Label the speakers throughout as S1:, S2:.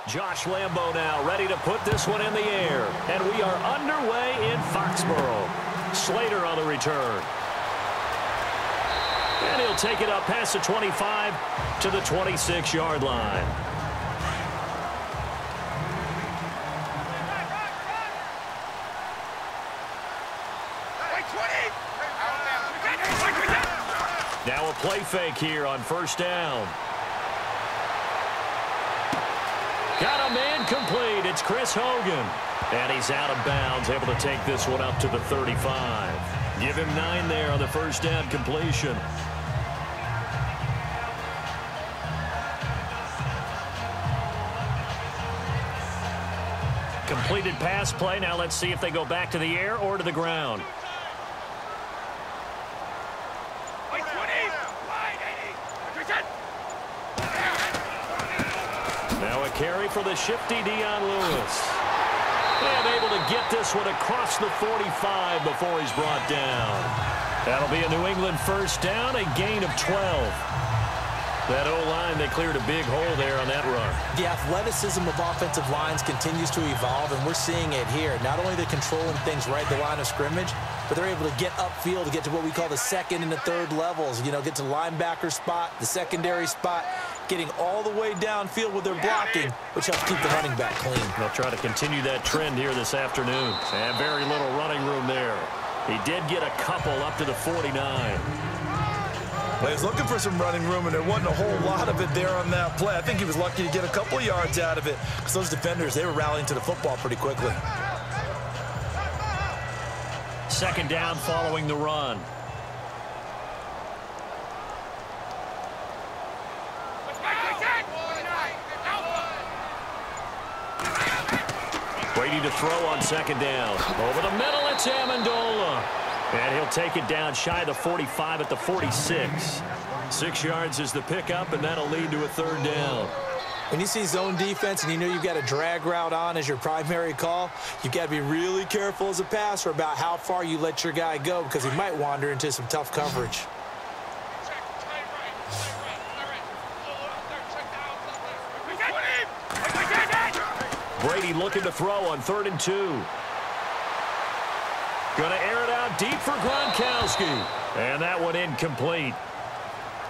S1: Josh Lambo now ready to put this one in the air. And we are underway in Foxborough. Slater on the return. And he'll take it up past the 25 to the 26-yard line. Now a play fake here on first down. Got a man complete. It's Chris Hogan. And he's out of bounds, able to take this one up to the 35. Give him 9 there on the first down completion. Completed pass play. Now let's see if they go back to the air or to the ground. Now a carry for the shifty Dion Lewis. And able to get this one across the 45 before he's brought down. That'll be a New England first down, a gain of 12. That O-line, they cleared a big hole there on that run.
S2: The athleticism of offensive lines continues to evolve, and we're seeing it here. Not only they're controlling things right at the line of scrimmage, but they're able to get upfield to get to what we call the second and the third levels. You know, get to the linebacker spot, the secondary spot, getting all the way downfield with their blocking, which helps keep the running back clean.
S1: They'll try to continue that trend here this afternoon. And very little running room there. He did get a couple up to the 49.
S3: Well, he was looking for some running room, and there wasn't a whole lot of it there on that play. I think he was lucky to get a couple of yards out of it because those defenders, they were rallying to the football pretty quickly.
S1: Second down following the run. Brady to throw on second down. Over the middle, it's Amendola. And he'll take it down shy of the 45 at the 46. 6 yards is the pickup, and that'll lead to a third down.
S2: When you see zone defense and you know you've got a drag route on as your primary call, you've got to be really careful as a passer about how far you let your guy go because he might wander into some tough coverage.
S1: Brady looking to throw on 3rd and 2. Going to air it out deep for Gronkowski. And that one incomplete.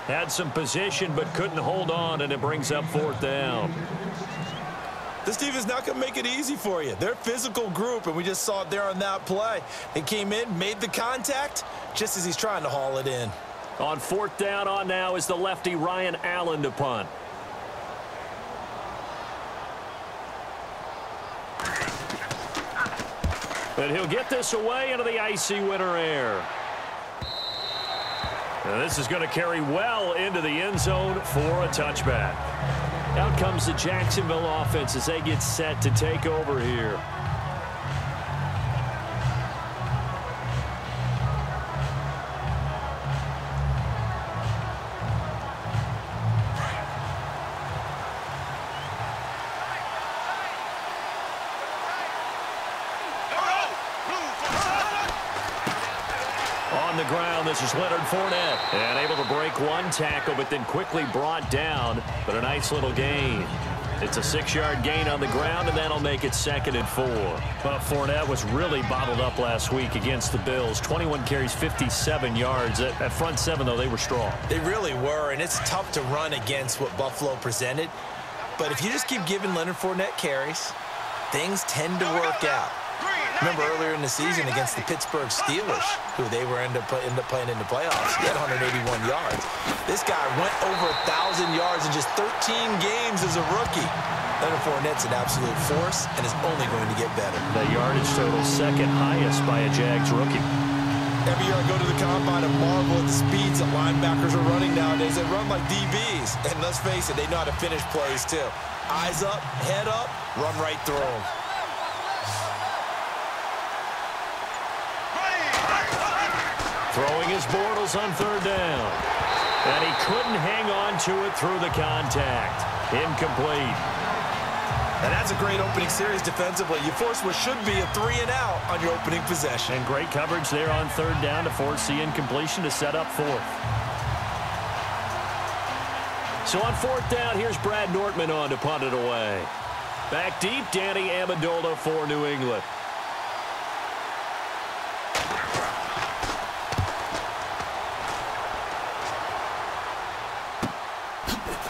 S1: Had some position but couldn't hold on, and it brings up 4th down.
S3: This team is not going to make it easy for you. They're a physical group, and we just saw it there on that play. They came in, made the contact, just as he's trying to haul it in.
S1: On 4th down on now is the lefty Ryan Allen to punt. And he'll get this away into the icy winter air. And this is going to carry well into the end zone for a touchback. Out comes the Jacksonville offense as they get set to take over here. On the ground, this is Leonard Fournette. And able to break one tackle, but then quickly brought down. But a nice little gain. It's a 6-yard gain on the ground, and that'll make it 2nd and 4. Well, Fournette was really bottled up last week against the Bills. 21 carries, 57 yards. At front 7, though, they were strong.
S2: They really were, and it's tough to run against what Buffalo presented. But if you just keep giving Leonard Fournette carries, things tend to work out. Remember earlier in the season against the Pittsburgh Steelers, who they were end up playing in the playoffs. He had 181 yards. This guy went over 1,000 yards in just 13 games as a rookie. Leonard Fournette's an absolute force and is only going to get better.
S1: The yardage total 2nd highest by a Jags rookie.
S3: Every year I go to the combine and marvel at the speeds that linebackers are running nowadays. They run like DBs. And let's face it, they know how to finish plays too. Eyes up, head up, run right through them.
S1: Throwing his Bortles on 3rd down. And he couldn't hang on to it through the contact. Incomplete.
S3: And that's a great opening series defensively. You force what should be a 3-and-out on your opening possession.
S1: And great coverage there on 3rd down to force the incompletion to set up 4th. So on 4th down, here's Brad Nortman on to punt it away. Back deep, Danny Amendola for New England.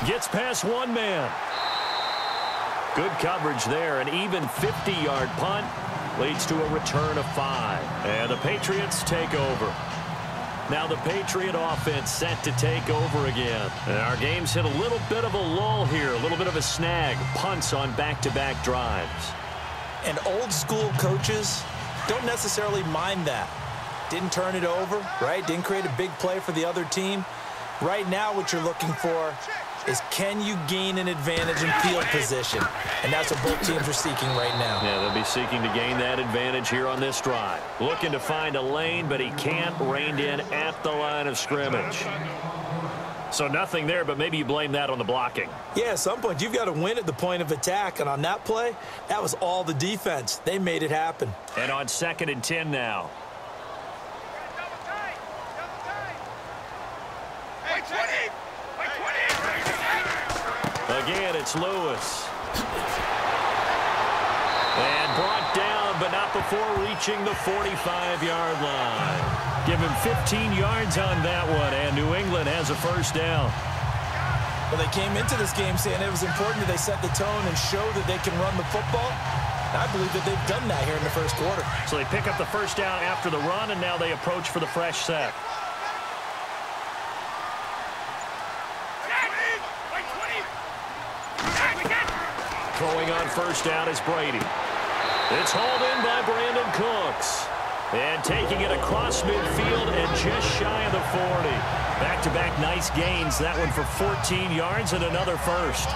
S1: Gets past one man. Good coverage there. An even 50-yard punt leads to a return of 5. And the Patriots take over. Now the Patriot offense set to take over again. And our game's hit a little bit of a lull here, a little bit of a snag. Punts on back-to-back drives.
S2: And old-school coaches don't necessarily mind that. Didn't turn it over, right? Didn't create a big play for the other team. Right now what you're looking for is, can you gain an advantage in field position? And that's what both teams are seeking right now.
S1: Yeah, they'll be seeking to gain that advantage here on this drive. Looking to find a lane, but he can't. Reined in at the line of scrimmage. So nothing there, but maybe you blame that on the blocking.
S2: Yeah, at some point, you've got to win at the point of attack. And on that play, that was all the defense. They made it happen.
S1: And on 2nd and 10 now. Again, it's Lewis. And brought down, but not before reaching the 45-yard line. Give him 15 yards on that one, and New England has a first down.
S2: Well, they came into this game saying it was important that they set the tone and show that they can run the football. I believe that they've done that here in the first quarter.
S1: So they pick up the first down after the run, and now they approach for the fresh set. Throwing on first down is Brady. It's hauled in by Brandon Cooks. And taking it across midfield and just shy of the 40. Back-to-back nice gains. That one for 14 yards and another first.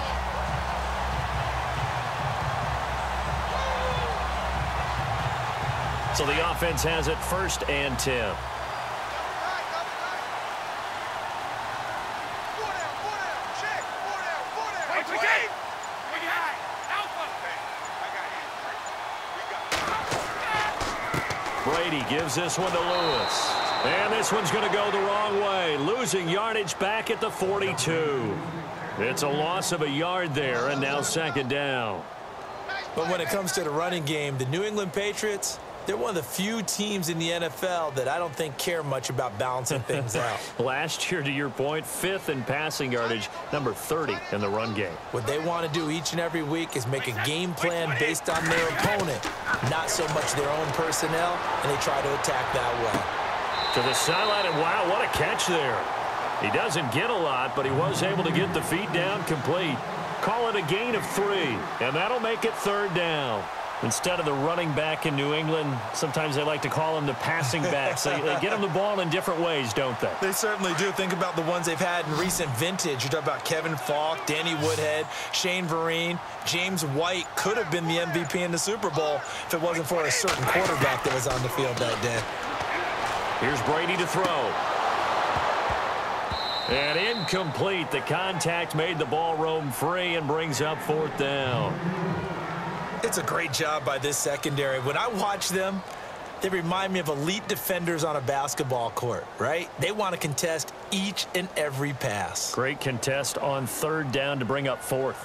S1: So the offense has it 1st and 10. Brady gives this one to Lewis. And this one's going to go the wrong way. Losing yardage back at the 42. It's a loss of a yard there, and now 2nd down.
S2: But when it comes to the running game, the New England Patriots, they're one of the few teams in the NFL that I don't think care much about balancing things out.
S1: Last year, to your point, 5th in passing yardage, number 30 in the run game.
S2: What they want to do each and every week is make a game plan based on their opponent, not so much their own personnel, and they try to attack that way.
S1: To the sideline, and wow, what a catch there. He doesn't get a lot, but he was able to get the feet down complete. Call it a gain of 3, and that'll make it 3rd down. Instead of the running back in New England, sometimes they like to call them the passing backs. They get them the ball in different ways, don't they?
S2: They certainly do. Think about the ones they've had in recent vintage. You're talking about Kevin Falk, Danny Woodhead, Shane Vereen. James White could have been the MVP in the Super Bowl if it wasn't for a certain quarterback that was on the field that day.
S1: Here's Brady to throw. And incomplete. The contact made the ball roam free and brings up 4th down.
S2: It's a great job by this secondary. When I watch them, they remind me of elite defenders on a basketball court, right? They want to contest each and every pass.
S1: Great contest on 3rd down to bring up 4th.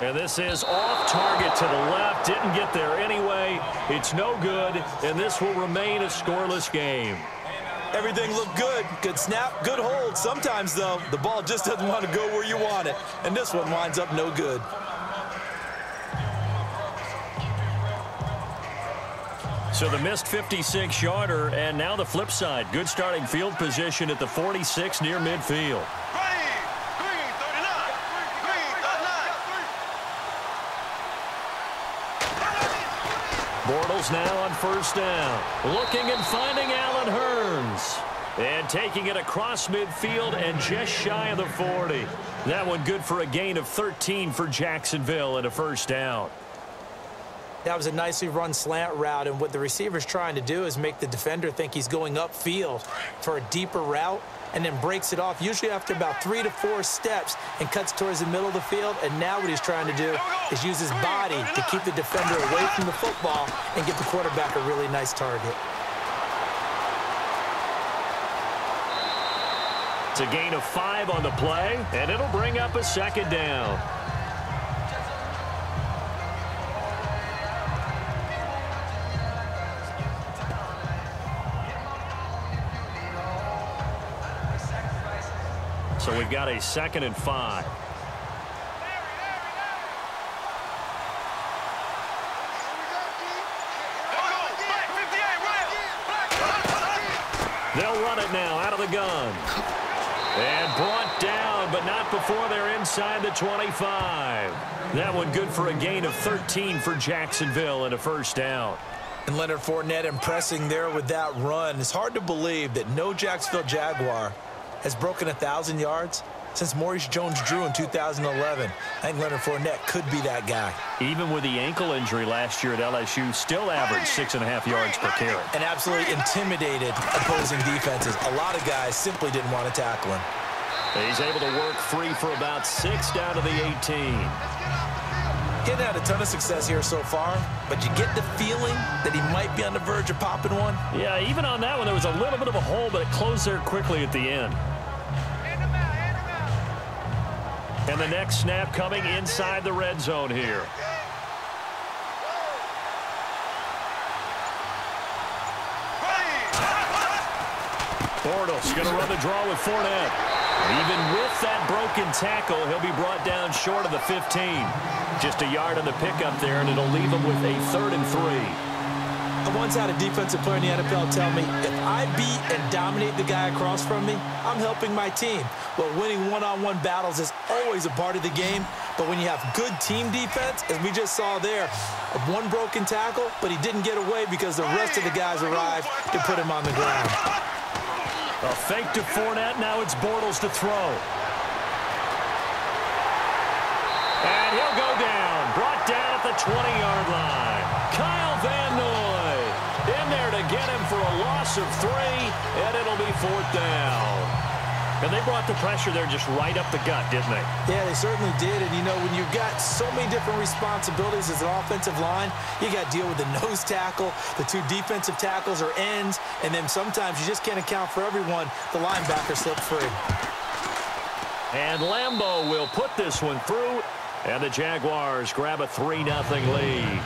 S1: And this is off target to the left. Didn't get there anyway. It's no good, and this will remain a scoreless game.
S2: Everything looked good. Good snap, good hold. Sometimes, though, the ball just doesn't want to go where you want it. And this one winds up no good.
S1: So the missed 56-yarder, and now the flip side. Good starting field position at the 46 near midfield. Bortles now on 1st down. Looking and finding Allen Hurns. And taking it across midfield and just shy of the 40. That one good for a gain of 13 for Jacksonville and a 1st down.
S2: That was a nicely run slant route, and what the receiver's trying to do is make the defender think he's going upfield for a deeper route and then breaks it off, usually after about 3 to 4 steps, and cuts towards the middle of the field. And now what he's trying to do is use his body to keep the defender away from the football and get the quarterback a really nice target.
S1: It's a gain of 5 on the play, and it'll bring up a second down. So we've got a 2nd and 5. They'll run it now out of the gun. And brought down, but not before they're inside the 25. That one good for a gain of 13 for Jacksonville and a first down.
S2: And Leonard Fournette impressing there with that run. It's hard to believe that no Jacksonville Jaguar has broken 1,000 yards since Maurice Jones-Drew in 2011. I think Leonard Fournette could be that guy.
S1: Even with the ankle injury last year at LSU, still averaged 6.5 yards per carry.
S2: And absolutely intimidated opposing defenses. A lot of guys simply didn't want to tackle him.
S1: He's able to work free for about 6 down to the 18.
S2: He's had a ton of success here so far, but you get the feeling that he might be on the verge of popping one.
S1: Yeah, even on that one, there was a little bit of a hole, but it closed there quickly at the end. And the next snap coming inside the red zone here. Bortles going to run the draw with Fournette. Even with that broken tackle, he'll be brought down short of the 15. Just a yard on the pickup there, and it'll leave him with a 3rd and 3.
S2: I once had a defensive player in the NFL tell me, if I beat and dominate the guy across from me, I'm helping my team. Well, winning one-on-one battles is always a part of the game, but when you have good team defense, as we just saw there, one broken tackle, but he didn't get away because the rest of the guys arrived to put him on the ground.
S1: A fake to Fournette. Now it's Bortles to throw. And he'll go down. Brought down at the 20-yard line. Kyle Van Noy in there to get him for a loss of 3, and it'll be 4th down. And they brought the pressure there just right up the gut, didn't they?
S2: Yeah, they certainly did. And, you know, when you've got so many different responsibilities as an offensive line, you got to deal with the nose tackle, the 2 defensive tackles or ends, and then sometimes you just can't account for everyone. The linebacker slipped free.
S1: And Lambeau will put this one through, and the Jaguars grab a 3-0 lead.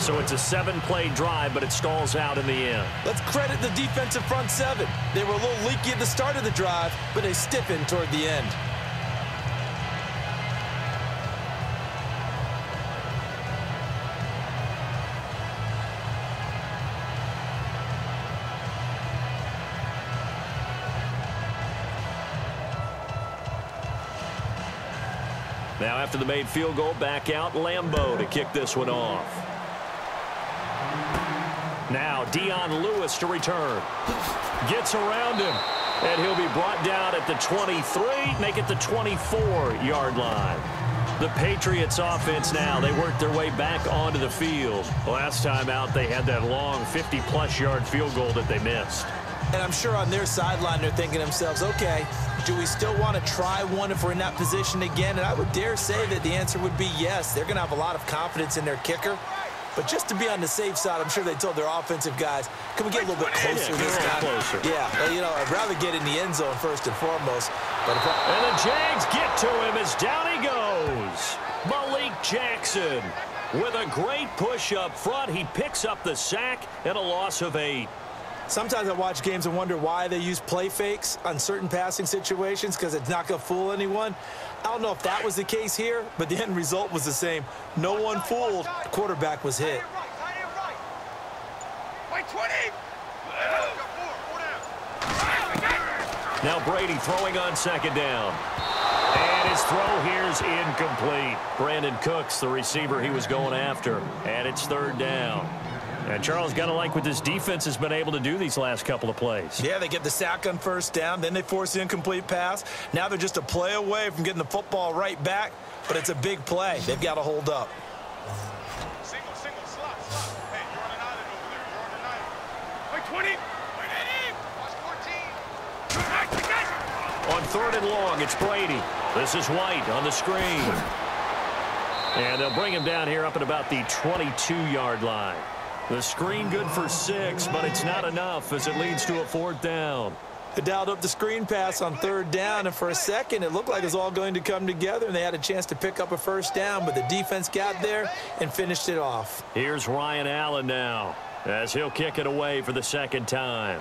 S1: So it's a 7-play drive, but it stalls out in the end.
S2: Let's credit the defensive front 7. They were a little leaky at the start of the drive, but they stiffened toward the end.
S1: Now after the made field goal, back out Lambeau to kick this one off. Now Dion Lewis to return. Gets around him. And he'll be brought down at the 23, make it the 24-yard line. The Patriots offense now, they worked their way back onto the field. Last time out, they had that long 50-plus yard field goal that they missed.
S2: And I'm sure on their sideline, they're thinking to themselves, okay, do we still want to try one if we're in that position again? And I would dare say that the answer would be yes. They're going to have a lot of confidence in their kicker. But just to be on the safe side, I'm sure they told their offensive guys, can we get a little bit closer this time?
S1: Closer.
S2: Yeah, well, you know, I'd rather get in the end zone first and foremost. But
S1: and the Jags get to him as down he goes. Malik Jackson with a great push up front. He picks up the sack and a loss of 8.
S2: Sometimes I watch games and wonder why they use play fakes on certain passing situations, because it's not going to fool anyone. I don't know if that was the case here, but the end result was the same. No one fooled. The quarterback was hit.
S1: Now Brady throwing on 2nd down. And his throw here's incomplete. Brandon Cooks, the receiver he was going after. And it's 3rd down. And Charles, got to like what this defense has been able to do these last couple of plays.
S2: Yeah, they get the sack on 1st down, then they force the incomplete pass. Now they're just a play away from getting the football right back, but it's a big play. They've got to hold up.
S4: Single, slot. Hey, you're on an island over there. You're on an island. Wait, 20. Wait, 18. Watch 14.
S1: On 3rd and long, it's Brady. This is White on the screen. And they'll bring him down here up at about the 22-yard line. The screen good for 6, but it's not enough as it leads to a 4th down.
S2: They dialed up the screen pass on 3rd down, and for a second, it looked like it was all going to come together, and they had a chance to pick up a 1st down, but the defense got there and finished it off.
S1: Here's Ryan Allen now, as he'll kick it away for the 2nd time.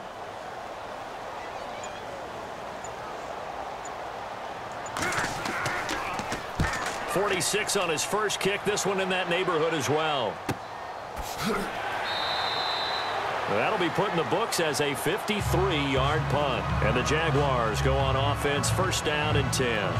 S1: .46 on his first kick. This one in that neighborhood as well. That'll be put in the books as a 53-yard punt. And the Jaguars go on offense, 1st down and 10.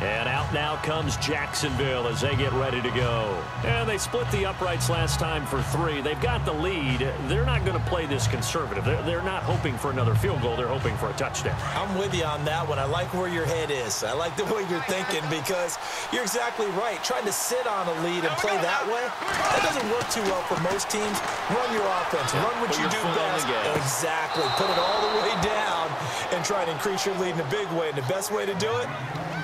S1: And out now comes Jacksonville as they get ready to go. And they split the uprights last time for 3. They've got the lead. They're not going to play this conservative. They're not hoping for another field goal. They're hoping for a touchdown.
S2: I'm with you on that one. I like where your head is. I like the way you're thinking because you're exactly right. Trying to sit on a lead and play that way, that doesn't work too well for most teams. Run your offense. Run what you do best. Exactly. Put it all the way down and try to increase your lead in a big way. And the best way to do it,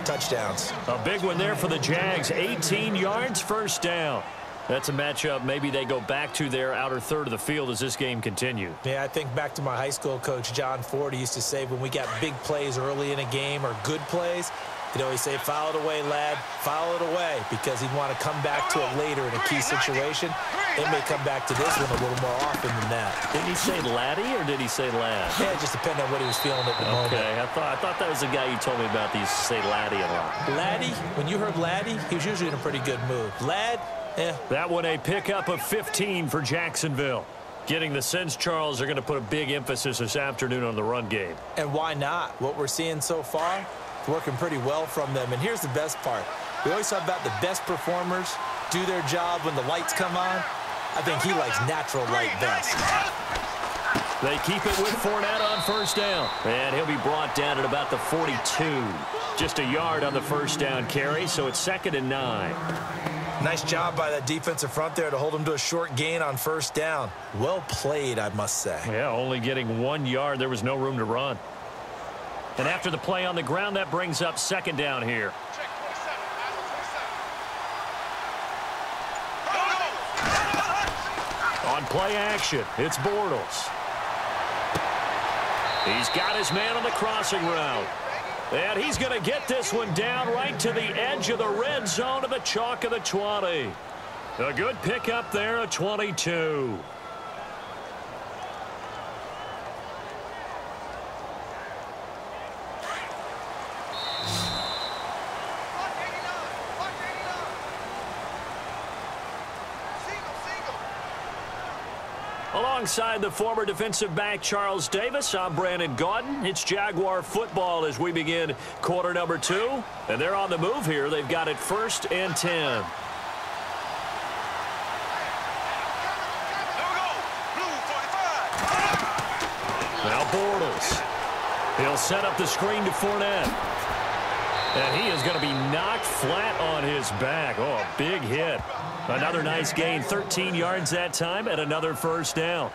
S2: touchdowns.
S1: A big one there for the Jags. 18 yards, 1st down. That's a matchup maybe they go back to their outer third of the field as this game continues.
S2: Yeah, I think back to my high school coach, John Ford. He used to say when we got big plays early in a game or good plays, he'd always say, foul it away, lad, foul it away, because he'd want to come back to it later in a key situation. They may come back to this one a little more often than that.
S1: Did he say laddie or did he say lad?
S2: Yeah, it just depended on what he was feeling at the moment.
S1: Okay, I thought that was the guy you told me about. He used to say laddie a lot.
S2: Laddie, when you heard laddie, he was usually in a pretty good mood. Lad, yeah.
S1: That one a pickup of 15 for Jacksonville. Getting the sense, Charles, are going to put a big emphasis this afternoon on the run game.
S2: And why not? What we're seeing so far, working pretty well from them. And here's the best part. We always talk about the best performers do their job when the lights come on. I think he likes natural light best.
S1: They keep it with Fournette on 1st down. And he'll be brought down at about the 42. Just a yard on the 1st down carry, so it's 2nd and 9.
S2: Nice job by that defensive front there to hold him to a short gain on 1st down. Well played, I must say.
S1: Yeah, only getting 1 yard. There was no room to run. And after the play on the ground, that brings up 2nd down here. On play action, it's Bortles. He's got his man on the crossing route. And he's going to get this one down right to the edge of the red zone of the chalk of the 20. A good pickup there at 22. Alongside the former defensive back Charles Davis, I'm Brandon Gaudin. It's Jaguar football as we begin quarter number 2. And they're on the move here. They've got it 1st and 10. Now Bortles. He'll set up the screen to Fournette. And he is going to be knocked flat on his back. Oh, a big hit. Another nice gain, 13 yards that time, and another 1st down.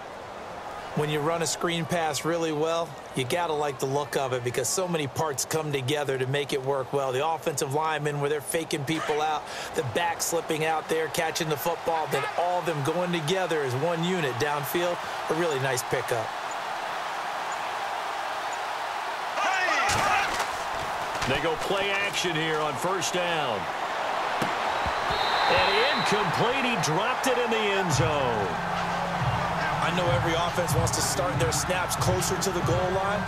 S2: When you run a screen pass really well, you got to like the look of it because so many parts come together to make it work well. The offensive linemen, where they're faking people out, the back slipping out there, catching the football, then all of them going together as one unit downfield. A really nice pickup.
S1: They go play action here on 1st down. And incomplete. He dropped it in the end zone.
S2: I know every offense wants to start their snaps closer to the goal line,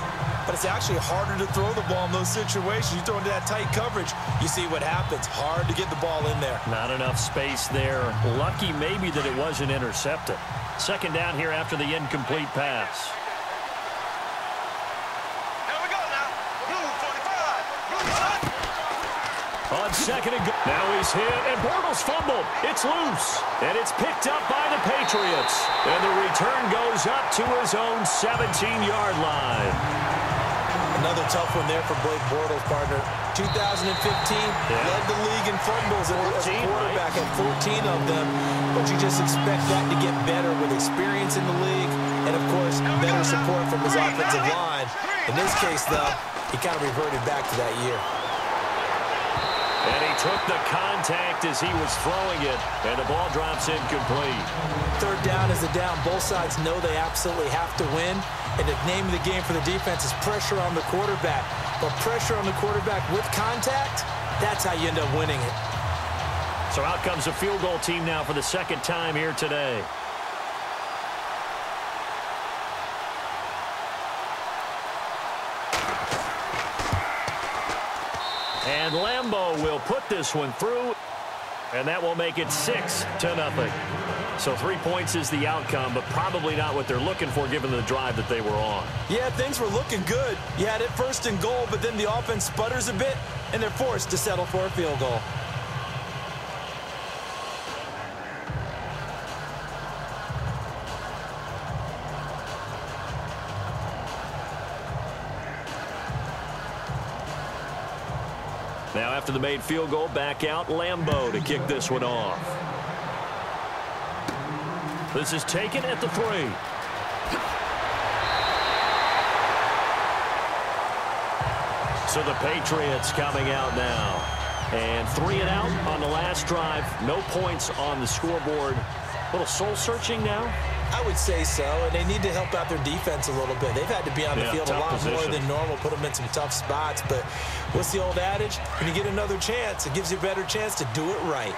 S2: but it's actually harder to throw the ball in those situations. You throw into that tight coverage, you see what happens. Hard to get the ball in there.
S1: Not enough space there. Lucky maybe that it wasn't intercepted. 2nd down here after the incomplete pass. On 2nd and goal. Now he's hit, and Bortles fumbled. It's loose, and it's picked up by the Patriots. And the return goes up to his own 17-yard line.
S2: Another tough one there for Blake Bortles, partner. 2015, led the league in fumbles as a quarterback, had 14 of them. But you just expect that to get better with experience in the league and, of course, better support from his offensive line. In this case, though, he kind of reverted back to that year.
S1: And he took the contact as he was throwing it, and the ball drops incomplete.
S2: Third down is the down. Both sides know they absolutely have to win, and the name of the game for the defense is pressure on the quarterback. But pressure on the quarterback with contact, that's how you end up winning it.
S1: So out comes the field goal team now for the second time here today. And Lambeau will put this one through, and that will make it 6-0. So 3 points is the outcome, but probably not what they're looking for given the drive that they were on.
S2: Yeah, things were looking good. You had it first and goal, but then the offense sputters a bit, and they're forced to settle for a field goal.
S1: Now after the made field goal, back out Lambeau to kick this one off. This is taken at the 3. So the Patriots coming out now. And 3 and out on the last drive. No points on the scoreboard. A little soul-searching now?
S2: I would say so, and they need to help out their defense a little bit. They've had to be on the field a lot more than normal, put them in some tough spots. But what's the old adage? When you get another chance, it gives you a better chance to do it right.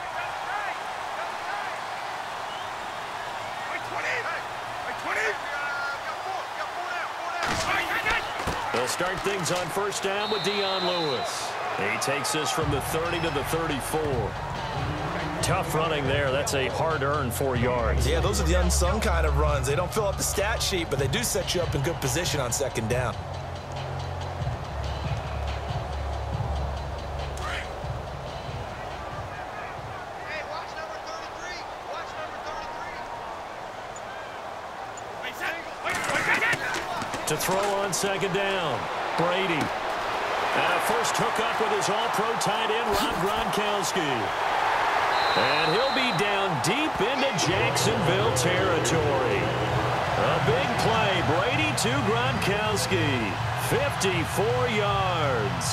S1: They'll start things on first down with Dion Lewis. He takes this from the 30 to the 34. Tough running there. That's a hard-earned 4 yards.
S2: Yeah, those are the unsung kind of runs. They don't fill up the stat sheet, but they do set you up in good position on second down.
S4: Hey, watch number 33. Watch number 33.
S1: To throw on second down, Brady. And a first hookup with his all-pro tight end, Rob Gronkowski. And he'll be down deep into Jacksonville territory. A big play. Brady to Gronkowski. 54 yards.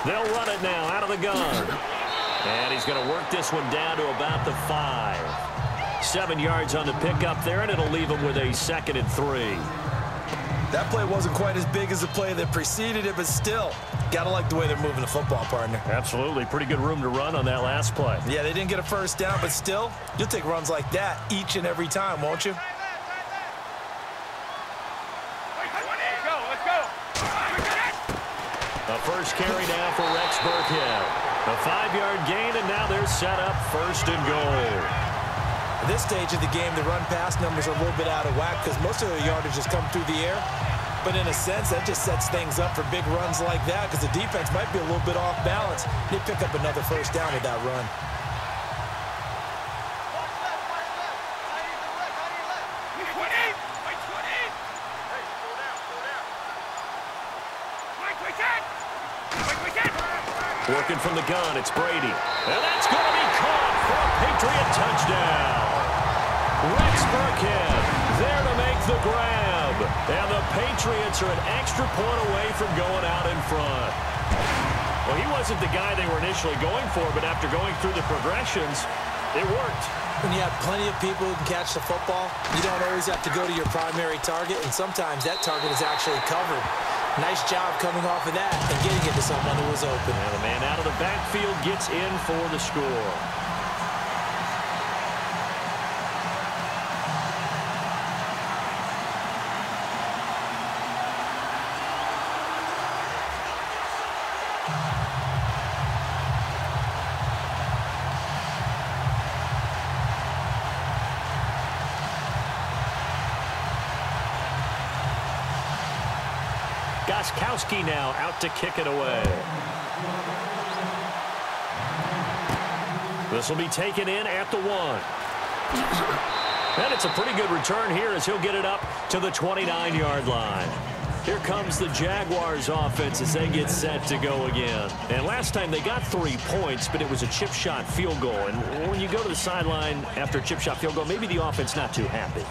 S1: They'll run it now out of the gun. And he's going to work this one down to about the 5. 7 yards on the pickup there, and it'll leave him with a 2nd and 3.
S2: That play wasn't quite as big as the play that preceded it, but still, got to like the way they're moving the football, partner.
S1: Absolutely. Pretty good room to run on that last play.
S2: Yeah, they didn't get a first down, but still, you'll take runs like that each and every time, won't you?
S1: A first carry now for Rex Burkhead. A 5-yard gain, and now they're set up 1st and goal.
S2: At this stage of the game, the run-pass numbers are a little bit out of whack because most of the yardage has come through the air. But in a sense, that just sets things up for big runs like that because the defense might be a little bit off balance. They pick up another first down with that run.
S1: Working from the gun, it's Brady. And that's going to be caught for a Patriot touchdown. Rex Burkhead there to make the grab. And the Patriots are an extra point away from going out in front. Well, he wasn't the guy they were initially going for, but after going through the progressions, it worked.
S2: When you have plenty of people who can catch the football, you don't always have to go to your primary target, and sometimes that target is actually covered. Nice job coming off of that and getting it to someone who was open.
S1: And the man out of the backfield gets in for the score. Gostkowski now out to kick it away. This will be taken in at the 1. And it's a pretty good return here as he'll get it up to the 29-yard line. Here comes the Jaguars offense as they get set to go again. And last time they got 3 points, but it was a chip shot field goal. And when you go to the sideline after a chip shot field goal, maybe the offense not too happy.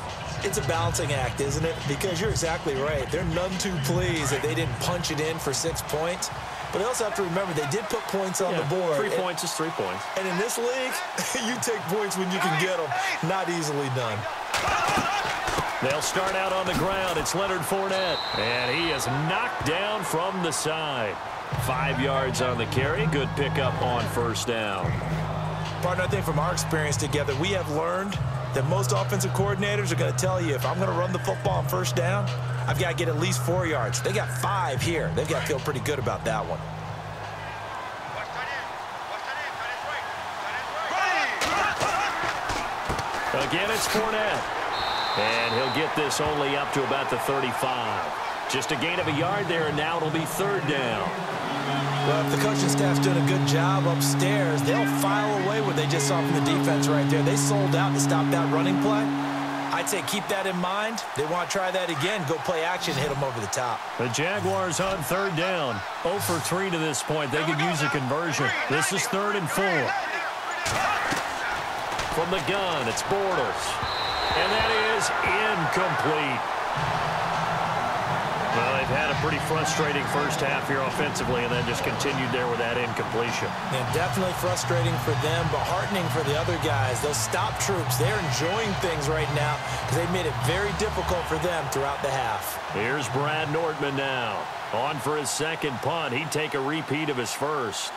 S2: It's a balancing act, isn't it? Because you're exactly right. They're none too pleased that they didn't punch it in for 6 points. But they also have to remember they did put points on the board.
S1: 3 points is 3 points.
S2: And in this league, you take points when you can get them. Not easily done.
S1: They'll start out on the ground. It's Leonard Fournette. And he is knocked down from the side. 5 yards on the carry. Good pickup on first down.
S2: Partner, I think from our experience together, we have learned that most offensive coordinators are going to tell you, if I'm going to run the football on first down, I've got to get at least 4 yards. They got 5 here. They've got to feel pretty good about that one.
S1: Again, it's Fournette. And he'll get this only up to about the 35. Just a gain of a yard there, and now it'll be third down.
S2: Well, if the coaching staff's doing a good job upstairs, they'll file away what they just saw from the defense right there. They sold out to stop that running play. I'd say keep that in mind. They want to try that again. Go play action, hit them over the top.
S1: The Jaguars on third down. 0 for 3 to this point. They could use a conversion. This is 3rd and 4. From the gun, it's Bortles. And that is incomplete. Well, they've had a pretty frustrating first half here offensively and then just continued there with that incompletion.
S2: And definitely frustrating for them, but heartening for the other guys. Those stop troops, they're enjoying things right now because they've made it very difficult for them throughout the half.
S1: Here's Brad Nortman now. On for his second punt. He'd take a repeat of his first.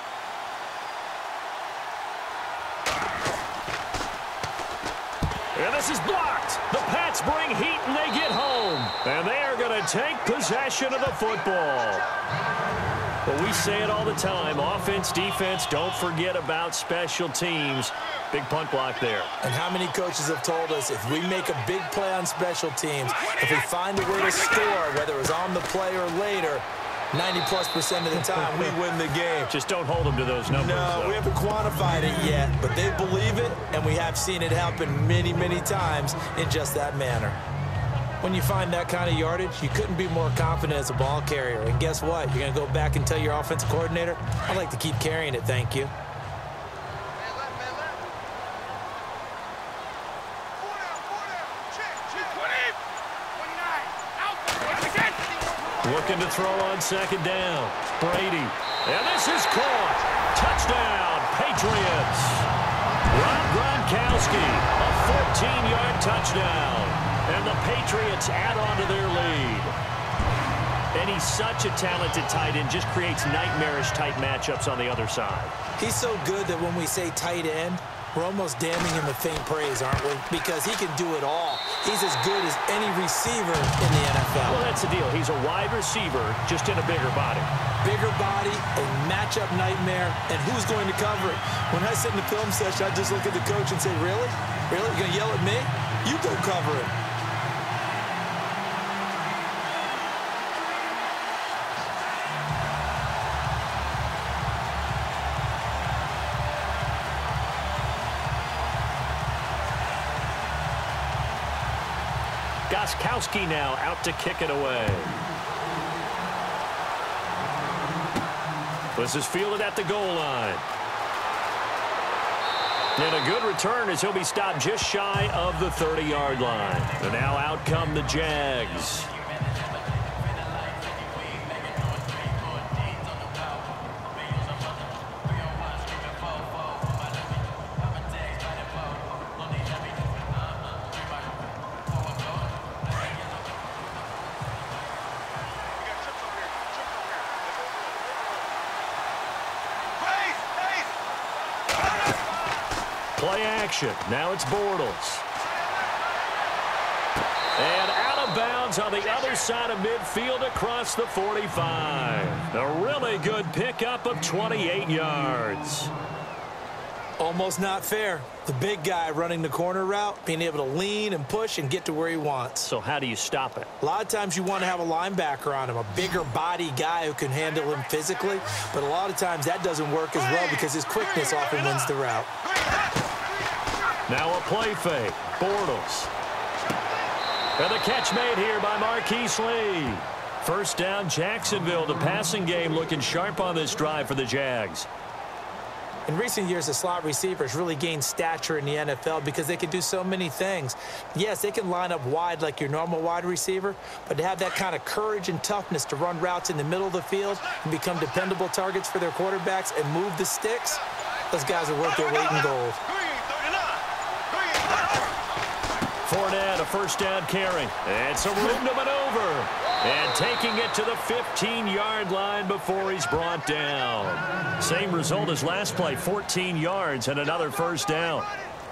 S1: And this is blocked. The Pats bring heat and they get home. And they are going to take possession of the football. Well, we say it all the time. Offense, defense, don't forget about special teams. Big punt block there.
S2: And how many coaches have told us if we make a big play on special teams, if we find a way to score, whether it was on the play or later, 90+% of the time, we win the game.
S1: Just don't hold them to those numbers.
S2: No,
S1: though.
S2: we haven't quantified it yet, but they believe it, and we have seen it happen many, many times in just that manner. When you find that kind of yardage, you couldn't be more confident as a ball carrier. And guess what? You're going to go back and tell your offensive coordinator, I'd like to keep carrying it, thank you.
S1: Looking to throw on second down. Brady. And this is caught. Touchdown, Patriots. Rob Gronkowski, a 14-yard touchdown. And the Patriots add on to their lead. And he's such a talented tight end, just creates nightmarish-type matchups on the other side.
S2: He's so good that when we say tight end, we're almost damning him with faint praise, aren't we? Because he can do it all. He's as good as any receiver in the NFL.
S1: Well, that's the deal. He's a wide receiver, just in a bigger body.
S2: Bigger body, a matchup nightmare, and who's going to cover it? When I sit in the film session, I just look at the coach and say, really? Really? You're going to yell at me? You go cover it.
S1: Gostkowski now out to kick it away. This is fielded at the goal line. And a good return as he'll be stopped just shy of the 30-yard line. And now out come the Jags. Play action. Now it's Bortles. And out of bounds on the other side of midfield across the 45. A really good pickup of 28 yards.
S2: Almost not fair. The big guy running the corner route, being able to lean and push and get to where he wants.
S1: So how do you stop it?
S2: A lot of times you want to have a linebacker on him, a bigger body guy who can handle him physically, but a lot of times that doesn't work as well because his quickness often wins the route.
S1: Now a play fake. Bortles. And the catch made here by Marquise Lee. First down, Jacksonville. The passing game looking sharp on this drive for the Jags.
S2: In recent years, the slot receivers really gained stature in the NFL because they can do so many things. Yes, they can line up wide like your normal wide receiver, but to have that kind of courage and toughness to run routes in the middle of the field and become dependable targets for their quarterbacks and move the sticks, those guys are worth their weight in gold.
S1: Fournette, a first down carry. And some room to maneuver. And taking it to the 15-yard line before he's brought down. Same result as last play, 14 yards and another first down.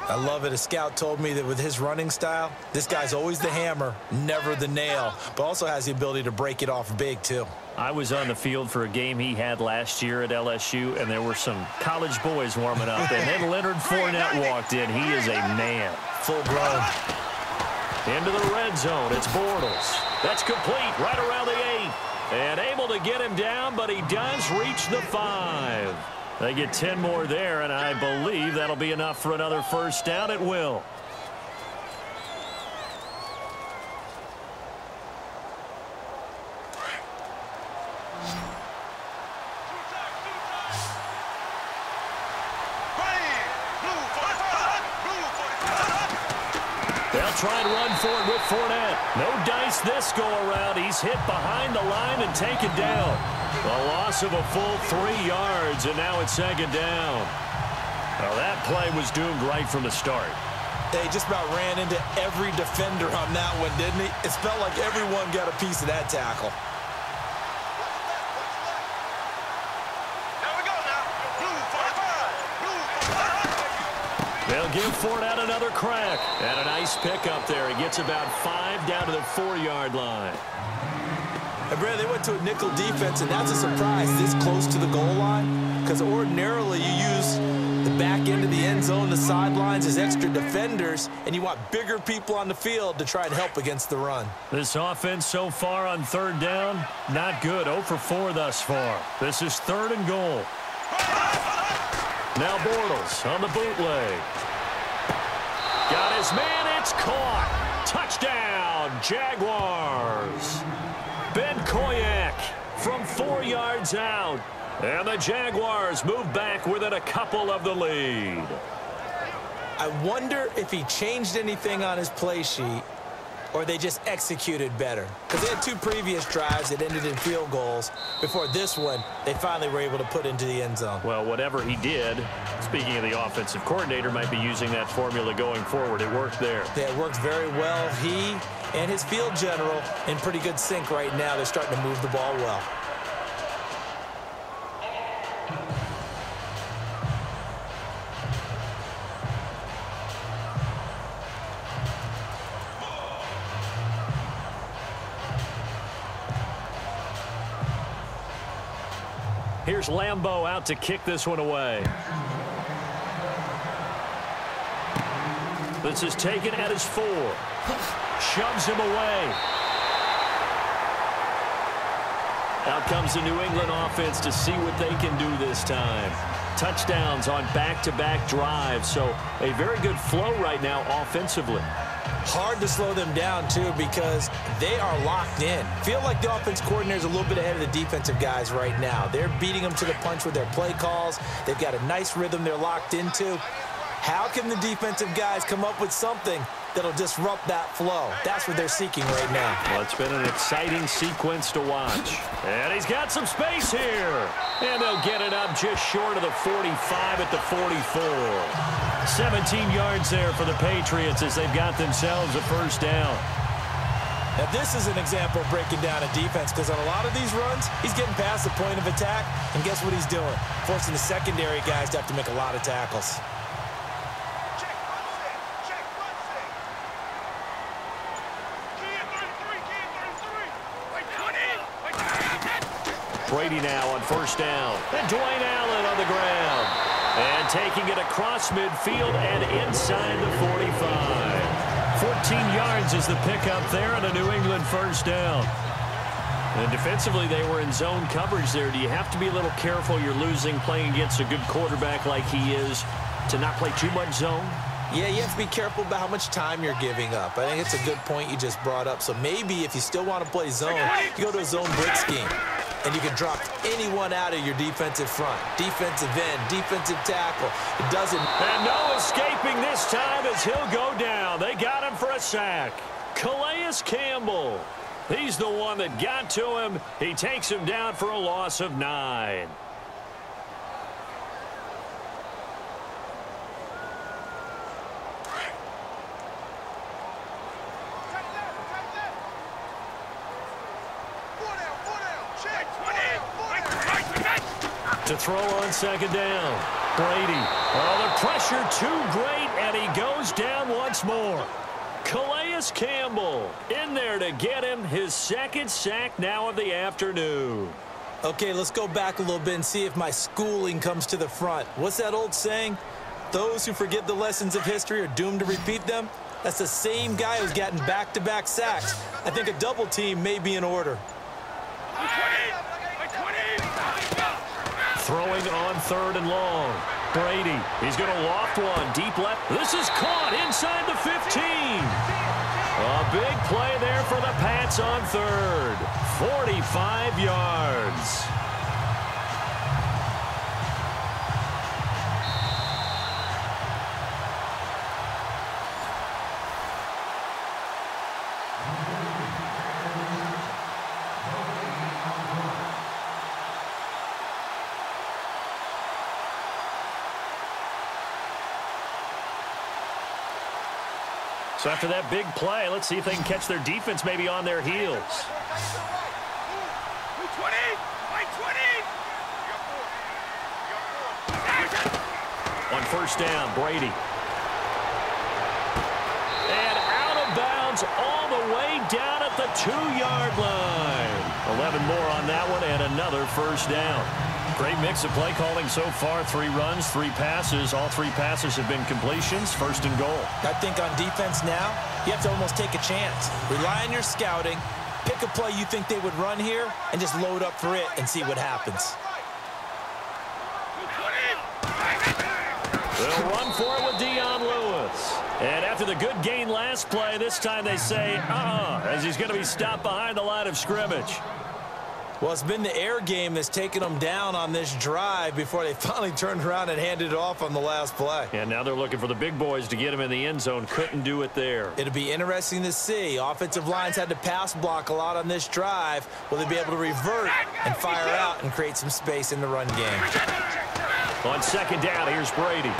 S2: I love it. A scout told me that with his running style, this guy's always the hammer, never the nail, but also has the ability to break it off big, too.
S1: I was on the field for a game he had last year at LSU, and there were some college boys warming up. And then Leonard Fournette walked in. He is a man.
S2: Full grown.
S1: Into the red zone. It's Bortles. That's complete right around the 8. And able to get him down, but he does reach the 5. They get 10 more there, and I believe that'll be enough for another first down. It will. They'll try and run for it with Fournette. No dice this go-around. He's hit behind the line and taken down. A loss of a full 3 yards, and now it's second down. Well, that play was doomed right from the start.
S3: They just about ran into every defender on that one, didn't he? It felt like everyone got a piece of that tackle.
S1: They'll give Fournette another crack. And a nice pickup there. He gets about 5 down to the 4-yard line.
S3: And Brad, they went to a nickel defense, and that's a surprise this close to the goal line. Because ordinarily you use the back end of the end zone, the sidelines as extra defenders, and you want bigger people on the field to try and help against the run.
S1: This offense so far on third down, not good. 0 for 4 thus far. This is 3rd and goal. Now Bortles on the bootleg. Got his man, it's caught. Touchdown, Jaguars. Ben Koyak from 4 yards out. And the Jaguars move back within a couple of the lead.
S2: I wonder if he changed anything on his play sheet or they just executed better. Because they had 2 previous drives that ended in field goals. Before this one, they finally were able to put into the end zone.
S1: Well, whatever he did, speaking of the offensive coordinator, might be using that formula going forward. It worked there.
S2: Yeah, it worked very well. He and his field general in pretty good sync right now. They're starting to move the ball well.
S1: Here's Lambeau out to kick this one away. This is taken at his 4. Shoves him away. Out comes the New England offense to see what they can do this time. Touchdowns on back-to-back drives, so a very good flow right now offensively.
S2: Hard to slow them down, too, because they are locked in. Feel like the offense coordinator is a little bit ahead of the defensive guys right now. They're beating them to the punch with their play calls. They've got a nice rhythm they're locked into. How can the defensive guys come up with something that'll disrupt that flow? That's what they're seeking right now.
S1: Well, it's been an exciting sequence to watch. And he's got some space here. And they'll get it up just short of the 45 at the 44. 17 yards there for the Patriots as they've got themselves a first down.
S3: Now, this is an example of breaking down a defense because on a lot of these runs, he's getting past the point of attack, and guess what he's doing? Forcing the secondary guys to have to make a lot of tackles.
S1: Brady now on first down. And Dwayne Allen on the ground. And taking it across midfield and inside the 45. 14 yards is the pickup there on a New England first down. And defensively, they were in zone coverage there. Do you have to be a little careful? You're losing playing against a good quarterback like he is to not play too much zone?
S3: Yeah, you have to be careful about how much time you're giving up. I think it's a good point you just brought up. So maybe if you still want to play zone, you go to a zone blitz scheme. And you can drop anyone out of your defensive front. Defensive end, defensive tackle. It doesn't.
S1: And no escaping this time as he'll go down. They got him for a sack. Calais Campbell. He's the one that got to him. He takes him down for a loss of 9. To throw on second down. Brady. Oh, the pressure too great, and he goes down once more. Calais Campbell in there to get him his second sack now of the afternoon.
S3: Okay, let's go back a little bit and see if my schooling comes to the front. What's that old saying? Those who forget the lessons of history are doomed to repeat them. That's the same guy who's gotten back-to-back sacks. I think a double team may be in order.
S1: Throwing on 3rd and long. Brady, he's going to loft one deep left. This is caught inside the 15. A big play there for the Pats on 3rd. 45 yards. So after that big play, let's see if they can catch their defense maybe on their heels. On 1st down, Brady. And out of bounds all the way down at the 2-yard line. 11 more on that one and another 1st down. Great mix of play calling so far. 3 runs, 3 passes. All 3 passes have been completions. 1st and goal.
S3: I think on defense now, you have to almost take a chance. Rely on your scouting. Pick a play you think they would run here and just load up for it and see what happens.
S1: They'll run for it with Dion Lewis. And after the good gain last play, this time they say, as he's going to be stopped behind the line of scrimmage.
S3: Well, it's been the air game that's taken them down on this drive before they finally turned around and handed it off on the last play.
S1: And now they're looking for the big boys to get him in the end zone. Couldn't do it there.
S3: It'll be interesting to see. Offensive lines had to pass block a lot on this drive. Will they be able to revert and fire out and create some space in the run game?
S1: On 2nd down, here's Brady.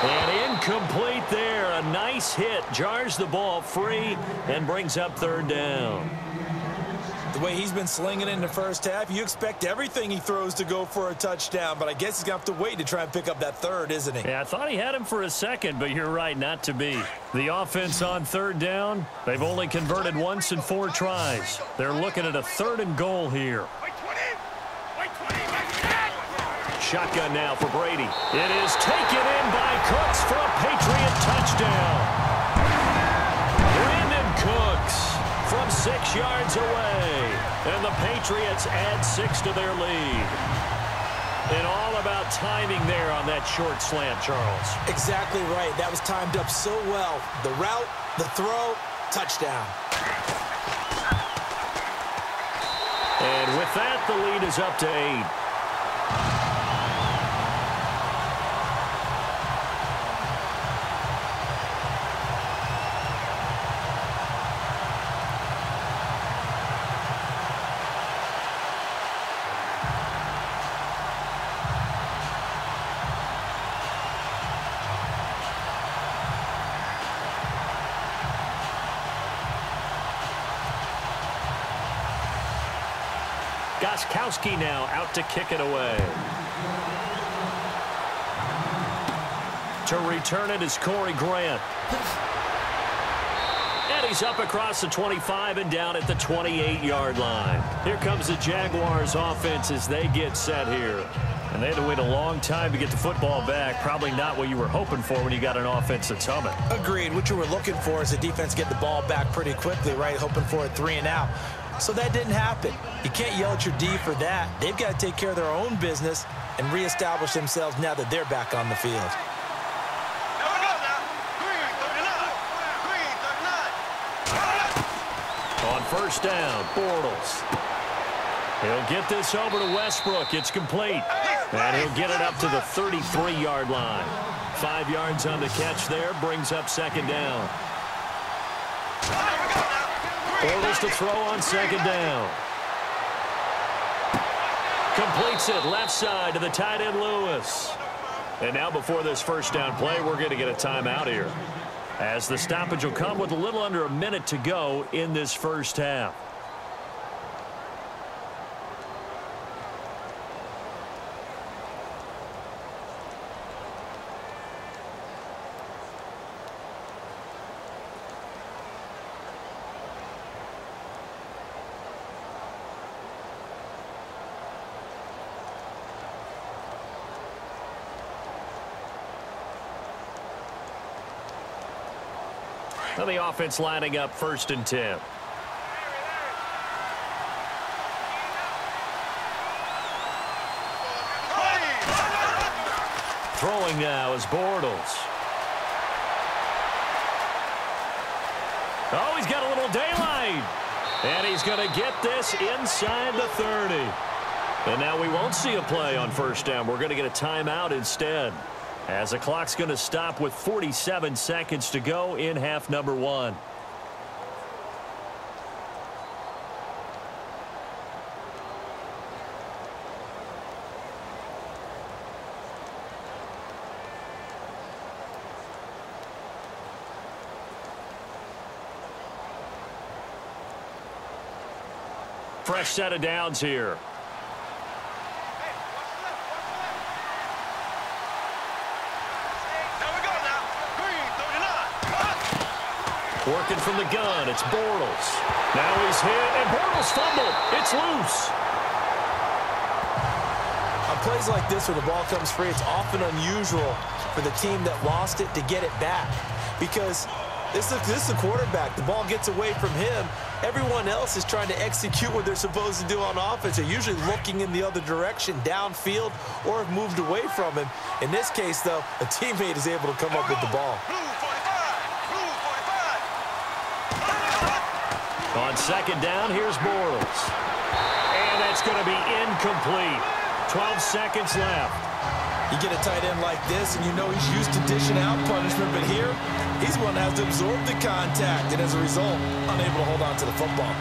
S1: And incomplete there. A nice hit. Jars the ball free and brings up 3rd down.
S3: The way he's been slinging in the first half, you expect everything he throws to go for a touchdown, but I guess he's going to have to wait to try and pick up that 3rd, isn't he?
S1: Yeah, I thought he had him for a second, but you're right, not to be. The offense on 3rd down, they've only converted once in 4 tries. They're looking at a 3rd and goal here. Shotgun now for Brady. It is taken in by Cooks for a Patriot touchdown. Brandon Cooks from 6 yards away. And the Patriots add 6 to their lead. And all about timing there on that short slant, Charles.
S3: Exactly right. That was timed up so well. The route, the throw, touchdown.
S1: And with that, the lead is up to 8. Goskowski now out to kick it away. To return it is Corey Grant. And he's up across the 25 and down at the 28-yard line. Here comes the Jaguars offense as they get set here. And they had to wait a long time to get the football back. Probably not what you were hoping for when you got an offense that's humming.
S3: Agreed. What you were looking for is the defense get the ball back pretty quickly, right? Hoping for a 3 and out. So that didn't happen. You can't yell at your D for that. They've got to take care of their own business and reestablish themselves now that they're back on the field.
S1: first down. Bortles. He'll get this over to Westbrook. It's complete. And he'll get it up to the 33-yard line. 5 yards on the catch there. Brings up second down. Bortles to throw on second down. Completes it left side to the tight end Lewis. And now before this first down play, we're going to get a timeout here, as the stoppage will come with a little under a minute to go in this first half. Now the offense lining up 1st and 10. Throwing now is Bortles. Oh, he's got a little daylight. And he's going to get this inside the 30. And now we won't see a play on first down. We're going to get a timeout instead, as the clock's going to stop with 47 seconds to go in half number 1. Fresh set of downs here. Working from the gun, it's Bortles. Now he's hit, and Bortles fumbled. It's loose.
S3: On plays like this where the ball comes free, it's often unusual for the team that lost it to get it back, because this is the quarterback. The ball gets away from him. Everyone else is trying to execute what they're supposed to do on offense. They're usually looking in the other direction, downfield, or have moved away from him. In this case, though, a teammate is able to come up with the ball.
S1: On second down, here's Bortles. And that's going to be incomplete. 12 seconds left.
S3: You get a tight end like this, and you know he's used to dishing out punishment, but here, he's one that has to absorb the contact, and as a result, unable to hold on to the football.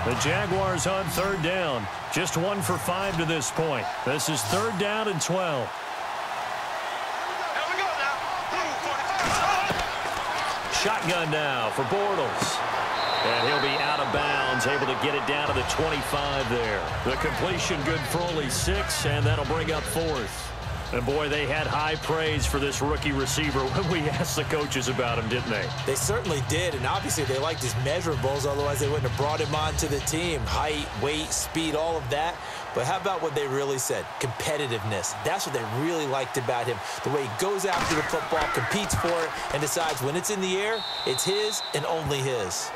S1: The Jaguars on third down. Just 1 for 5 to this point. This is 3rd down and 12. Shotgun now for Bortles. And he'll be out of bounds, able to get it down to the 25 there. The completion good for only 6, and that'll bring up 4th. And, boy, they had high praise for this rookie receiver when we asked the coaches about him, didn't they?
S3: They certainly did, and obviously they liked his measurables, otherwise they wouldn't have brought him onto the team. Height, weight, speed, all of that. But how about what they really said? Competitiveness. That's what they really liked about him. The way he goes after the football, competes for it, and decides when it's in the air, it's his and only his.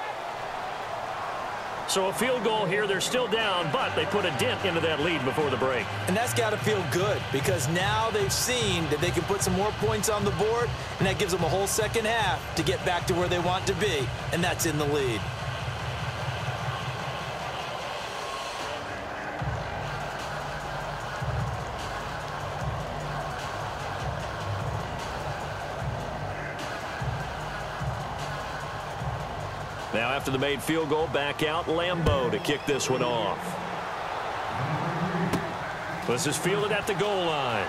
S1: So a field goal here. They're still down, but they put a dent into that lead before the break.
S3: And that's got to feel good, because now they've seen that they can put some more points on the board, and that gives them a whole second half to get back to where they want to be, and that's in the lead.
S1: Now after the made field goal, back out Lambeau to kick this one off. This is fielded at the goal line.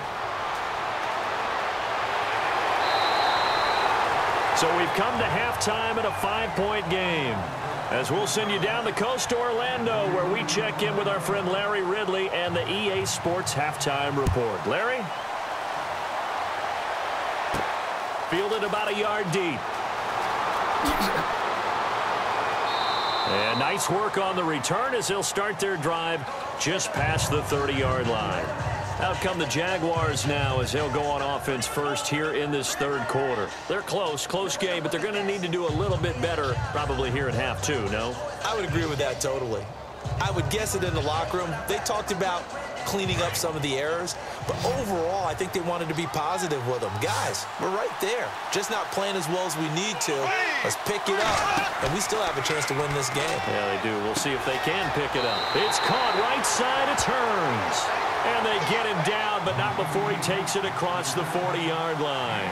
S1: So we've come to halftime in a 5-point game, as we'll send you down the coast to Orlando, where we check in with our friend Larry Ridley and the EA Sports Halftime Report. Larry? Fielded about a yard deep. And nice work on the return as they'll start their drive just past the 30-yard line. Out come the Jaguars now as they'll go on offense first here in this 3rd quarter. They're close game, but they're going to need to do a little bit better probably here in half 2, no?
S3: I would agree with that totally. I would guess it in the locker room. They talked about cleaning up some of the errors, but overall, I think they wanted to be positive with them. Guys, we're right there. Just not playing as well as we need to. Let's pick it up, and we still have a chance to win this game.
S1: Yeah, they do. We'll see if they can pick it up. It's caught right side. It turns. And they get him down, but not before he takes it across the 40-yard line.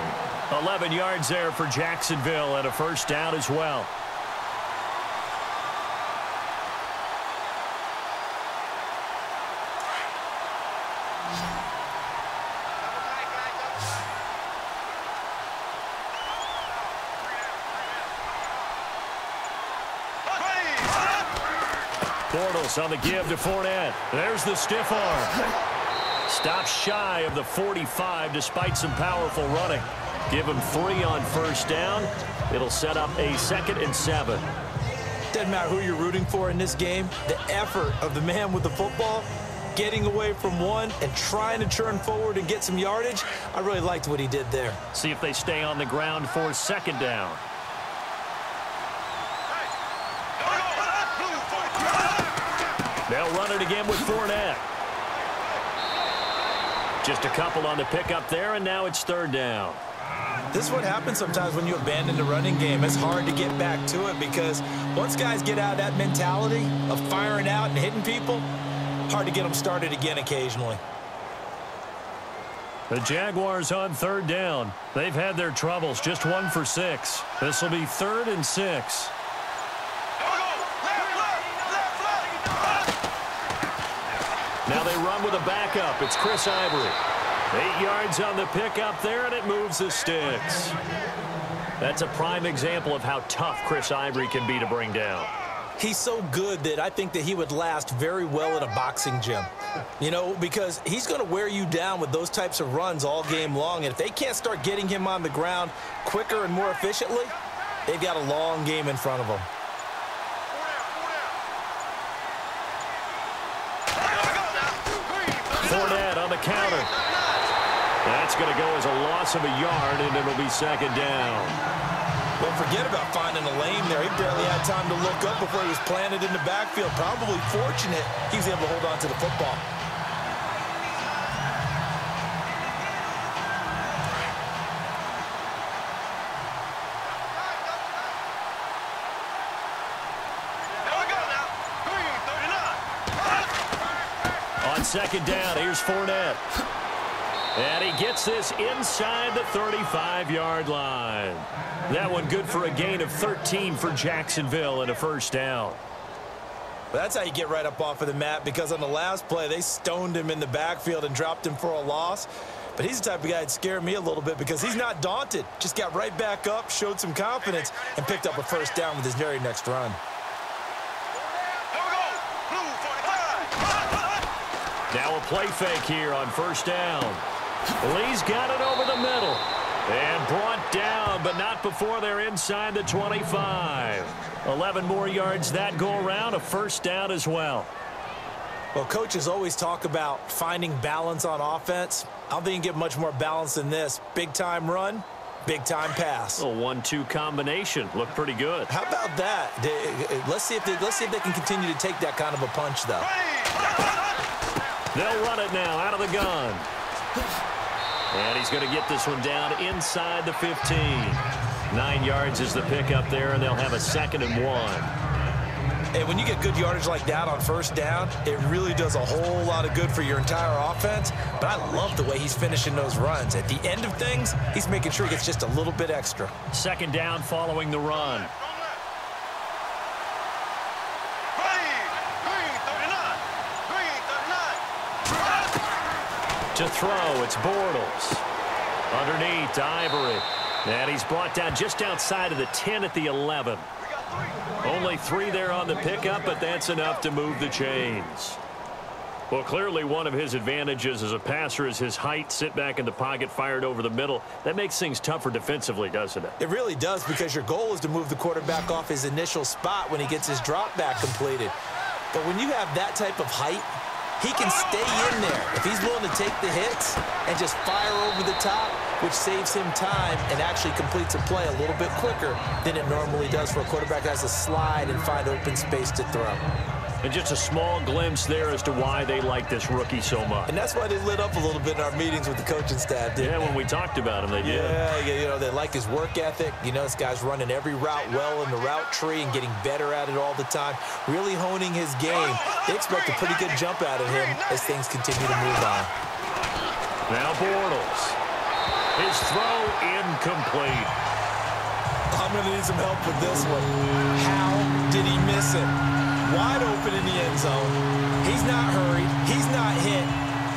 S1: 11 yards there for Jacksonville and a first down as well. Bortles on the give to Fournette. There's the stiff arm. Stops shy of the 45 despite some powerful running. Give him 3 on first down. It'll set up a 2nd and 7.
S3: Doesn't matter who you're rooting for in this game. The effort of the man with the football, getting away from one and trying to turn forward and get some yardage, I really liked what he did there.
S1: See if they stay on the ground for 2nd down. They'll run it again with Fournette. Just a couple on the pickup there, and now it's 3rd down.
S3: This is what happens sometimes when you abandon the running game. It's hard to get back to it because once guys get out of that mentality of firing out and hitting people, hard to get them started again occasionally.
S1: The Jaguars on 3rd down. They've had their troubles, just 1 for 6. This will be 3rd and 6. Now they run with a backup. It's Chris Ivory. 8 yards on the pickup there, and it moves the sticks. That's a prime example of how tough Chris Ivory can be to bring down.
S3: He's so good that I think that he would last very well in a boxing gym. You know, because he's going to wear you down with those types of runs all game long. And if they can't start getting him on the ground quicker and more efficiently, they've got a long game in front of them.
S1: Fournette on the counter. That's going to go as a loss of a yard, and it'll be 2nd down.
S3: Well, forget about finding a lane there. He barely had time to look up before he was planted in the backfield. Probably fortunate he was able to hold on to the football.
S1: On 2nd down, here's Fournette. And he gets this inside the 35-yard line. That one good for a gain of 13 for Jacksonville and a first down.
S3: Well, that's how you get right up off of the mat, because on the last play, they stoned him in the backfield and dropped him for a loss. But he's the type of guy that scared me a little bit because he's not daunted. Just got right back up, showed some confidence, and picked up a first down with his very next run.
S1: Now a play fake here on first down. Lee's got it over the middle. And brought down, but not before they're inside the 25. 11 more yards that go around, a first down as well.
S3: Well, coaches always talk about finding balance on offense. I don't think you can get much more balance than this. Big-time run, big-time pass.
S1: A 1-2 combination. Looked pretty good.
S3: How about that? Let's see if they can continue to take that kind of a punch, though.
S1: They'll run it now out of the gun. And he's going to get this one down inside the 15. 9 yards is the pickup there, and they'll have a 2nd and 1.
S3: And when you get good yardage like that on first down, it really does a whole lot of good for your entire offense. But I love the way he's finishing those runs. At the end of things, he's making sure he gets just a little bit extra.
S1: 2nd down following the run. To throw, it's Bortles. Underneath to Ivory. And he's brought down just outside of the 10 at the 11. Only 3 there on the pickup, but that's enough to move the chains. Well, clearly one of his advantages as a passer is his height. Sit back in the pocket, fired over the middle. That makes things tougher defensively, doesn't it?
S3: It really does, because your goal is to move the quarterback off his initial spot when he gets his drop back completed. But when you have that type of height, he can stay in there if he's willing to take the hits and just fire over the top, which saves him time and actually completes a play a little bit quicker than it normally does for a quarterback that has to slide and find open space to throw.
S1: And just a small glimpse there as to why they like this rookie so much.
S3: And that's why they lit up a little bit in our meetings with the coaching staff, didn't they?
S1: When we talked about him, they did.
S3: Yeah, they like his work ethic. This guy's running every route well in the route tree and getting better at it all the time, really honing his game. They expect a pretty good jump out of him as things continue to move on.
S1: Now Bortles. His throw incomplete.
S3: I'm going to need some help with this one. How did he miss it? Wide open in the end zone. He's not hurried. He's not hit.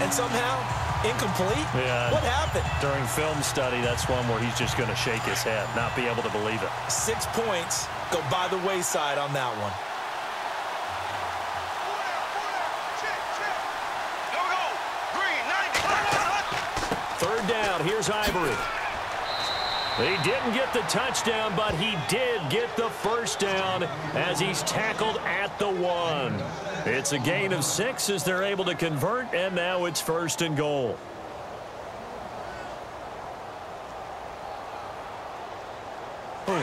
S3: And somehow, incomplete?
S1: Yeah.
S3: What happened?
S1: During film study, that's one where he's just going to shake his head, not be able to believe it.
S3: 6 points go by the wayside on that one.
S1: Third down, here's Ivory. He didn't get the touchdown, but he did get the first down as he's tackled at the 1. It's a gain of 6 as they're able to convert, and now it's 1st and goal.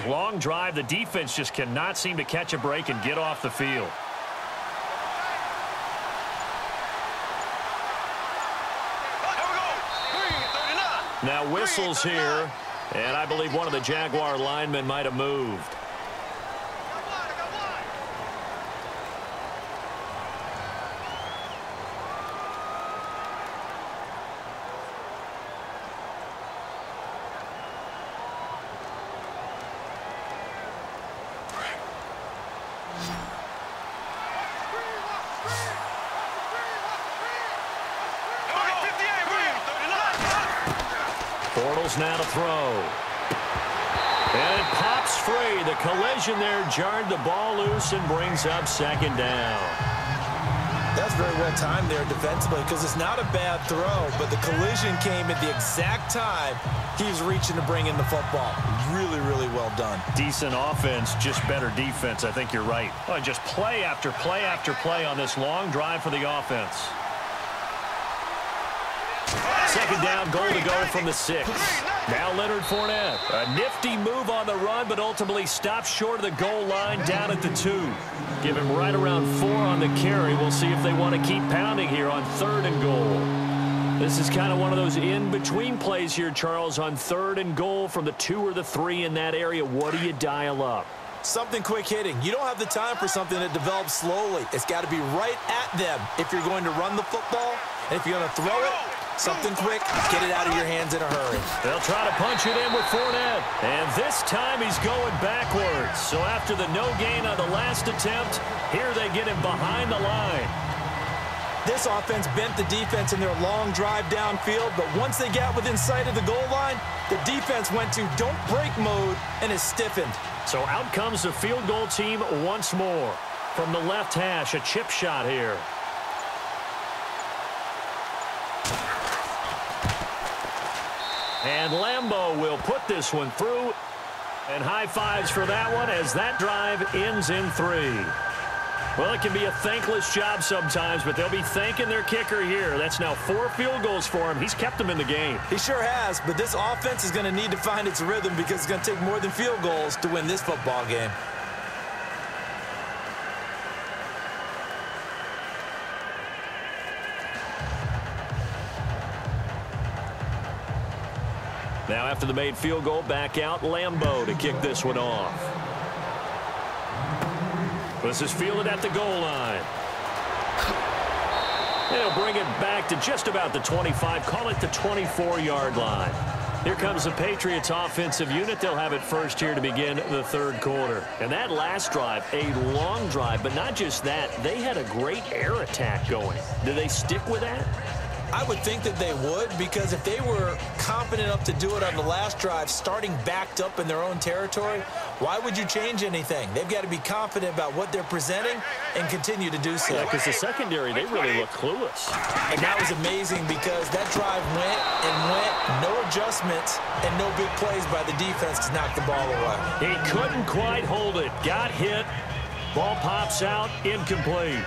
S1: Long drive. The defense just cannot seem to catch a break and get off the field. Now whistles here, and I believe one of the Jaguar linemen might have moved. Bortles now to throw. And it pops free. The collision there jarred the ball loose and brings up 2nd down.
S3: That's very well timed there defensively because it's not a bad throw, but the collision came at the exact time he was reaching to bring in the football. Really, really well done.
S1: Decent offense, just better defense. I think you're right. Oh, just play after play after play on this long drive for the offense. 2nd down, goal to go from the 6. Now Leonard Fournette. A nifty move on the run, but ultimately stops short of the goal line down at the 2. Give him right around 4 on the carry. We'll see if they want to keep pounding here on 3rd and goal. This is kind of one of those in-between plays here, Charles, on 3rd and goal from the 2 or the 3 in that area. What do you dial up?
S3: Something quick hitting. You don't have the time for something that develops slowly. It's got to be right at them if you're going to run the football. And if you're going to throw it, something quick, get it out of your hands in a hurry.
S1: They'll try to punch it in with Fournette. And this time he's going backwards. So after the no gain on the last attempt, here they get him behind the line.
S3: This offense bent the defense in their long drive downfield, but once they got within sight of the goal line, the defense went to don't break mode and is stiffened.
S1: So out comes the field goal team once more. From the left hash, a chip shot here. And Lambeau will put this one through. And high fives for that one as that drive ends in 3. Well, it can be a thankless job sometimes, but they'll be thanking their kicker here. That's now 4 field goals for him. He's kept them in the game.
S3: He sure has, but this offense is going to need to find its rhythm because it's going to take more than field goals to win this football game.
S1: Now after the made field goal, back out Lambeau to kick this one off. This is fielded at the goal line. They'll bring it back to just about the 25, call it the 24-yard line. Here comes the Patriots offensive unit. They'll have it first here to begin the 3rd quarter. And that last drive, a long drive, but not just that, they had a great air attack going. Do they stick with that?
S3: I would think that they would, because if they were confident enough to do it on the last drive, starting backed up in their own territory, why would you change anything? They've got to be confident about what they're presenting and continue to do so.
S1: Yeah, because the secondary, they really look clueless.
S3: And that was amazing because that drive went and went, no adjustments, and no big plays by the defense to knock the ball away.
S1: He couldn't quite hold it. Got hit. Ball pops out, incomplete.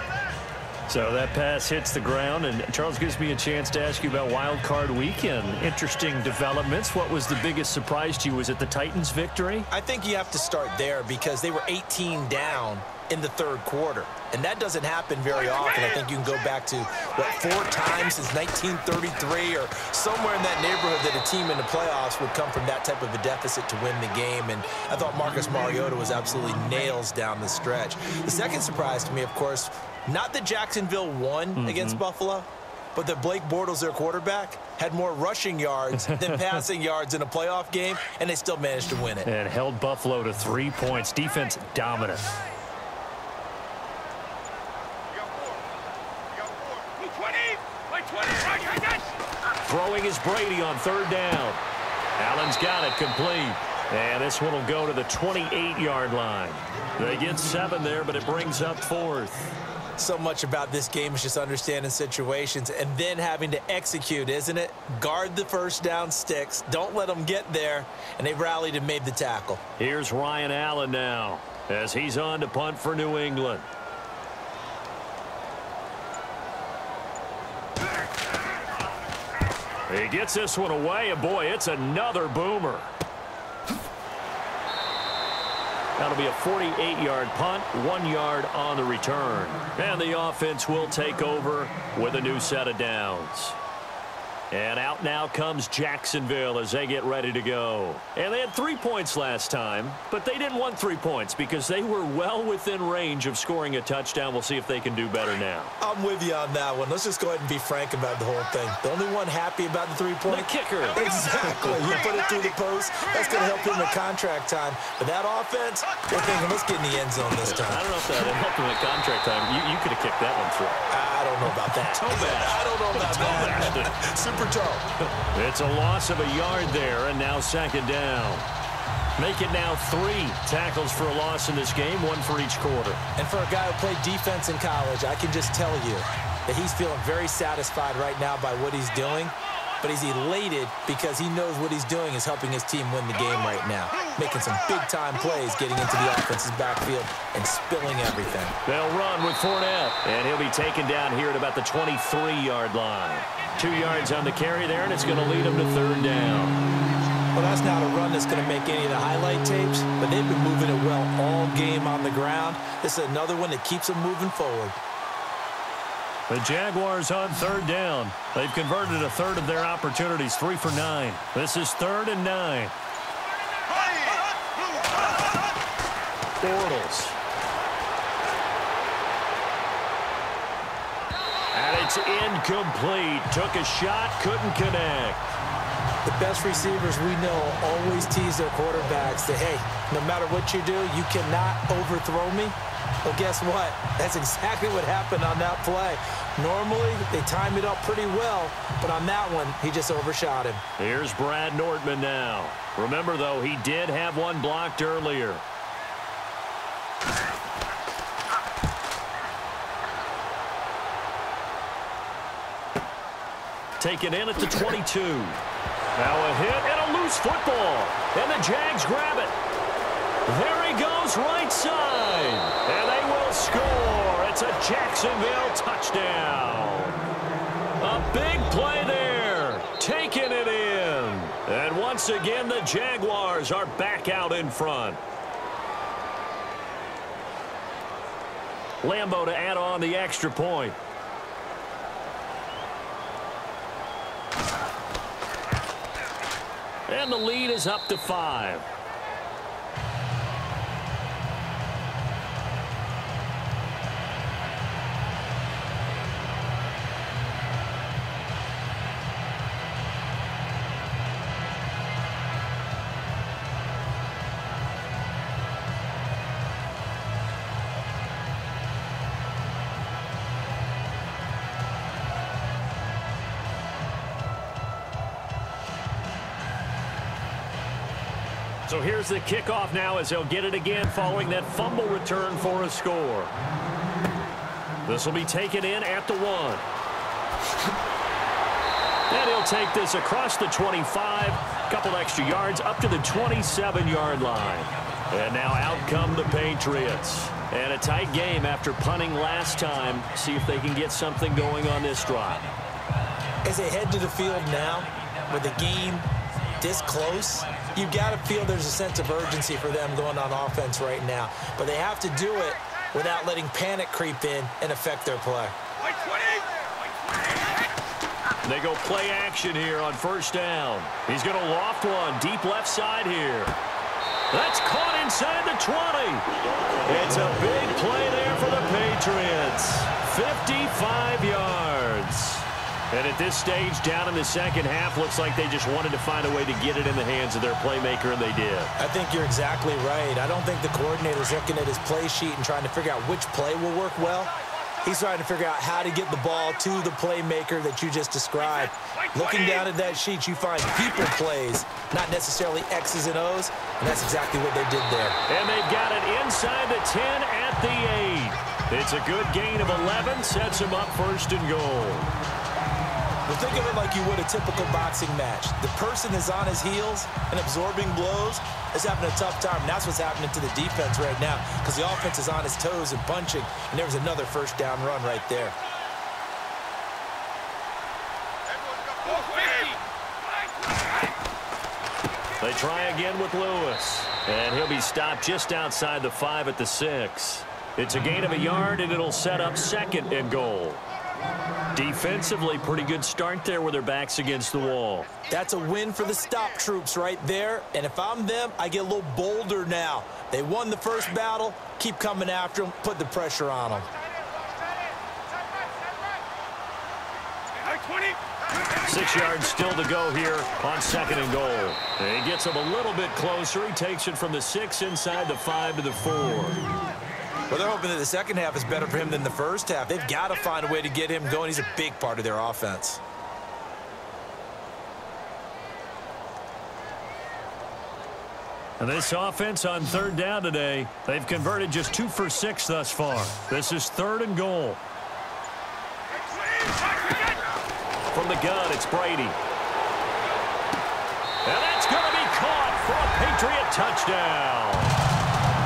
S1: So that pass hits the ground, and Charles gives me a chance to ask you about Wild Card Weekend. Interesting developments. What was the biggest surprise to you? Was it the Titans' victory?
S3: I think you have to start there because they were 18 down
S2: in the third quarter. And that doesn't happen very often. I think you can go back to, 4 times since 1933 or somewhere in that neighborhood that a team in the playoffs would come from that type of a deficit to win the game. And I thought Marcus Mariota was absolutely nails down the stretch. The second surprise to me, of course, not that Jacksonville won against Buffalo, but that Blake Bortles, their quarterback, had more rushing yards than passing yards in a playoff game, and they still managed to win it.
S1: And held Buffalo to 3 points. Defense dominant. Throwing is Brady on third down. Allen's got it complete. And this one will go to the 28-yard line. They get 7 there, but it brings up 4th.
S2: So much about this game is just understanding situations and then having to execute, isn't it? Guard the first down sticks. Don't let them get there. And they rallied and made the tackle.
S1: Here's Ryan Allen now as he's on to punt for New England. He gets this one away, and boy, it's another boomer. That'll be a 48-yard punt, 1 yard on the return. And the offense will take over with a new set of downs. And out now comes Jacksonville as they get ready to go. And they had 3 points last time, but they didn't want 3 points because they were well within range of scoring a touchdown. We'll see if they can do better now.
S2: I'm with you on that one. Let's just go ahead and be frank about the whole thing. The only one happy about the 3-point?
S1: The kicker.
S2: Exactly. You put it through the post. That's going to help him in contract time. But that offense, they're thinking, let's get in the end zone this time.
S1: I don't know if that helped him in contract time. You could have kicked that one through.
S2: I don't know about that.
S1: Toe bash.
S2: I don't know about that. Super toe.
S1: It's a loss of a yard there, and now second down. Make it now 3 tackles for a loss in this game, 1 for each quarter.
S2: And for a guy who played defense in college, I can just tell you that he's feeling very satisfied right now by what he's doing. But he's elated because he knows what he's doing is helping his team win the game right now. Making some big-time plays, getting into the offense's backfield and spilling everything.
S1: They'll run with Fournette, and he'll be taken down here at about the 23-yard line. 2 yards on the carry there, and it's going to lead him to third down.
S2: Well, that's not a run that's going to make any of the highlight tapes, but they've been moving it well all game on the ground. This is another one that keeps them moving forward.
S1: The Jaguars on third down. They've converted a third of their opportunities, 3 for 9. This is 3rd and 9. Bortles. And it's incomplete. Took a shot, couldn't connect.
S2: The best receivers we know always tease their quarterbacks that, hey, no matter what you do, you cannot overthrow me. Well, guess what? That's exactly what happened on that play. Normally, they time it up pretty well, but on that one, he just overshot him.
S1: Here's Brad Nordman now. Remember, though, he did have one blocked earlier. Taken in at the 22. Now a hit and a loose football. And the Jags grab it. There he goes, right side. And they will score. It's a Jacksonville touchdown. A big play there. Taking it in. And once again, the Jaguars are back out in front. Lambeau to add on the extra point. And the lead is up to 5. So here's the kickoff now as they'll get it again following that fumble return for a score. This will be taken in at the 1. And he'll take this across the 25, a couple extra yards up to the 27-yard line. And now out come the Patriots. And a tight game after punting last time. See if they can get something going on this drive.
S2: As they head to the field now, with the game this close, you've got to feel there's a sense of urgency for them going on offense right now. But they have to do it without letting panic creep in and affect their play.
S1: They go play action here on first down. He's going to loft one deep left side here. That's caught inside the 20. It's a big play there for the Patriots. 55 yards. And at this stage, down in the second half, looks like they just wanted to find a way to get it in the hands of their playmaker, and they did.
S2: I think you're exactly right. I don't think the coordinator's looking at his play sheet and trying to figure out which play will work well. He's trying to figure out how to get the ball to the playmaker that you just described. Looking down at that sheet, you find people plays, not necessarily X's and O's, and that's exactly what they did there.
S1: And they've got it inside the 10 at the 8. It's a good gain of 11, sets them up first and goal.
S2: Well, think of it like you would a typical boxing match. The person is on his heels and absorbing blows is having a tough time. And that's what's happening to the defense right now because the offense is on his toes and punching. And there was another first down run right there.
S1: They try again with Lewis. And he'll be stopped just outside the 5 at the 6. It's a gain of a yard, and it'll set up second and goal. Defensively, pretty good start there with their backs against the wall.
S2: That's a win for the stop troops right there. And if I'm them, I get a little bolder now. They won the first battle. Keep coming after them. Put the pressure on them.
S1: 6 yards still to go here on second and goal. And he gets him a little bit closer. He takes it from the 6 inside the 5 to the 4.
S2: Well, they're hoping that the second half is better for him than the first half. They've got to find a way to get him going. He's a big part of their offense.
S1: And this offense on third down today, they've converted just 2 for 6 thus far. This is third and goal. From the gun, it's Brady. And that's going to be caught for a Patriot touchdown.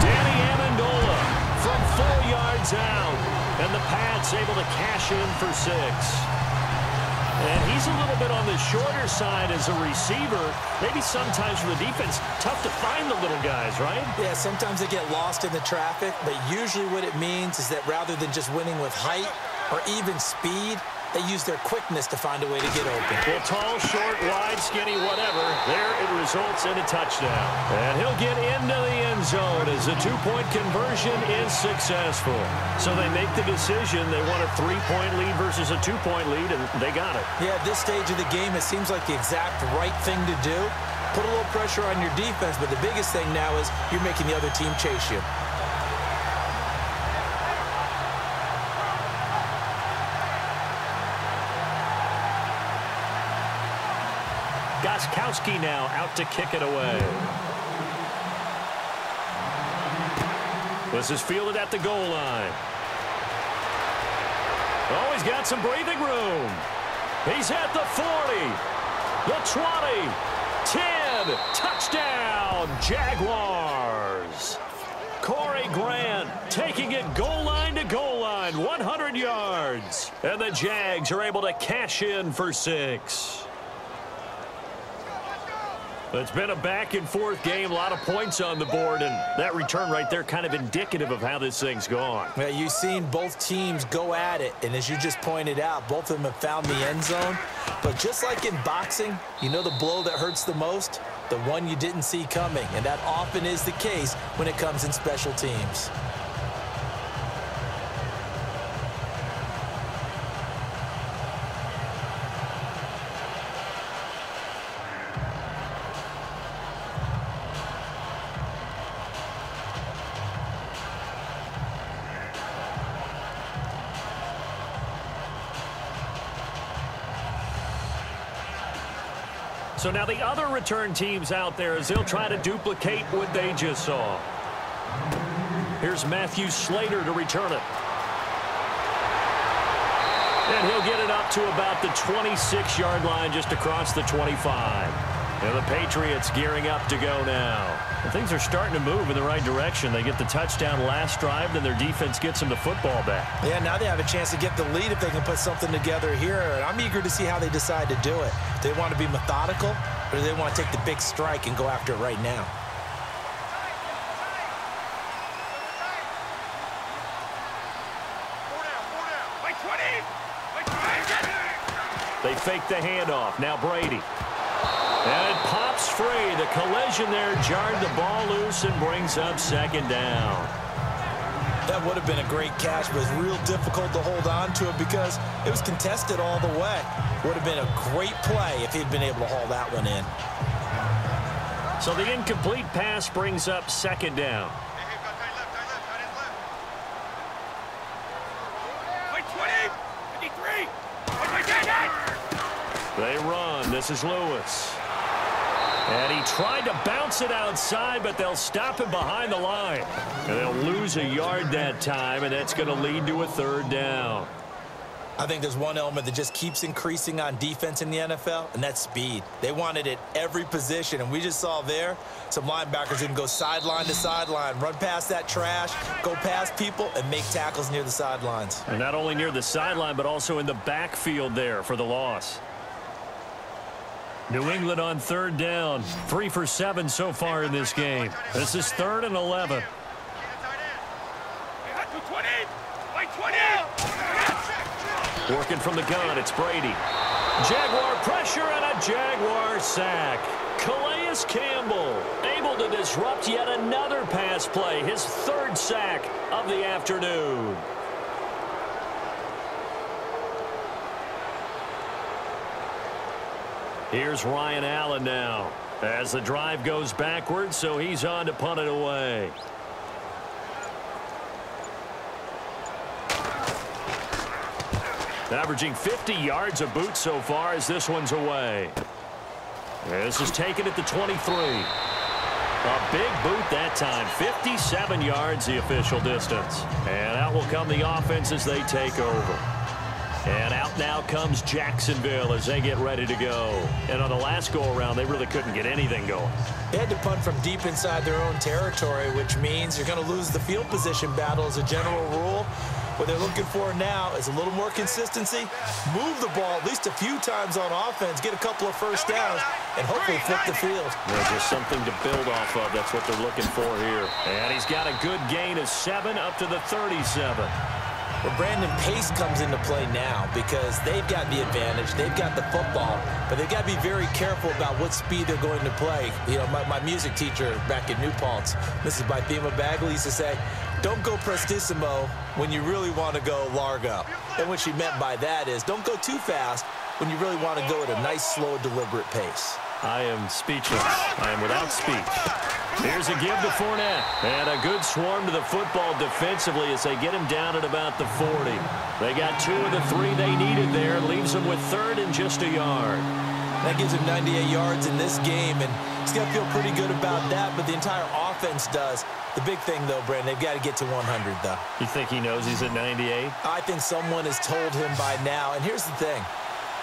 S1: Danny Amendola from 4 yards out. And the Pats able to cash in for 6. And he's a little bit on the shorter side as a receiver. Maybe sometimes for the defense, tough to find the little guys, right?
S2: Yeah, sometimes they get lost in the traffic, but usually what it means is that rather than just winning with height or even speed, they use their quickness to find a way to get open.
S1: Well, tall, short, wide, skinny, whatever. There it results in a touchdown. And he'll get into the end zone as a 2-point conversion is successful. So they make the decision. They want a 3-point lead versus a 2-point lead, and they got it.
S2: Yeah, at this stage of the game, it seems like the exact right thing to do. Put a little pressure on your defense, but the biggest thing now is you're making the other team chase you.
S1: Goskowski now out to kick it away. This is fielded at the goal line. Oh, he's got some breathing room. He's at the 40, the 20, 10, touchdown, Jaguars. Corey Grant taking it goal line to goal line, 100 yards. And the Jags are able to cash in for 6. It's been a back-and-forth game, a lot of points on the board, and that return right there kind of indicative of how this thing's gone.
S2: Yeah, you've seen both teams go at it, and as you just pointed out, both of them have found the end zone. But just like in boxing, you know the blow that hurts the most? The one you didn't see coming, and that often is the case when it comes in special teams.
S1: So now the other return teams out there as they'll try to duplicate what they just saw. Here's Matthew Slater to return it. And he'll get it up to about the 26-yard line just across the 25. And the Patriots gearing up to go now. And things are starting to move in the right direction. They get the touchdown last drive, then their defense gets them the football back.
S2: Yeah, now they have a chance to get the lead if they can put something together here. And I'm eager to see how they decide to do it. Do they want to be methodical, or do they want to take the big strike and go after it right now?
S1: They fake the handoff. Now Brady. And it pops free. The collision there jarred the ball loose and brings up second down.
S2: That would have been a great catch, but it was real difficult to hold on to it because it was contested all the way. Would have been a great play if he'd been able to haul that one in.
S1: So the incomplete pass brings up second down. They run. This is Lewis. And he tried to bounce it outside, but they'll stop him behind the line. And they'll lose a yard that time, and that's going to lead to a third down.
S2: I think there's one element that just keeps increasing on defense in the NFL, and that's speed. They want it at every position, and we just saw there some linebackers who can go sideline to sideline, run past that trash, go past people, and make tackles near the sidelines.
S1: And not only near the sideline, but also in the backfield there for the loss. New England on third down. 3 for 7 so far in this game. This is 3rd and 11. Working from the gun, it's Brady. Jaguar pressure and a Jaguar sack. Calais Campbell able to disrupt yet another pass play. His 3rd sack of the afternoon. Here's Ryan Allen now as the drive goes backwards, so he's on to punt it away. Averaging 50 yards a boot so far as this one's away. This is taken at the 23. A big boot that time. 57 yards the official distance. And out will come the offense as they take over. And out now comes Jacksonville as they get ready to go. And on the last go-around, they really couldn't get anything going.
S2: They had to punt from deep inside their own territory, which means you're going to lose the field position battle as a general rule. What they're looking for now is a little more consistency, move the ball at least a few times on offense, get a couple of first downs, and hopefully flip the field.
S1: There's just something to build off of. That's what they're looking for here. And he's got a good gain of 7 up to the 37.
S2: Well, Brandon, pace comes into play now because they've got the advantage. They've got the football, but they've got to be very careful about what speed they're going to play. You know, my music teacher back in New Paltz, Mrs. Bythema Bagley, used to say, don't go prestissimo when you really want to go largo. And what she meant by that is don't go too fast when you really want to go at a nice, slow, deliberate pace.
S1: I am speechless. I am without speech. Here's a give to Fournette. And a good swarm to the football defensively as they get him down at about the 40. They got 2 of the 3 they needed there. Leaves them with 3rd and just a yard.
S2: That gives him 98 yards in this game, and he's going to feel pretty good about that, but the entire offense does. The big thing, though, Brandon, they've got to get to 100, though.
S1: You think he knows he's at 98?
S2: I think someone has told him by now. And here's the thing.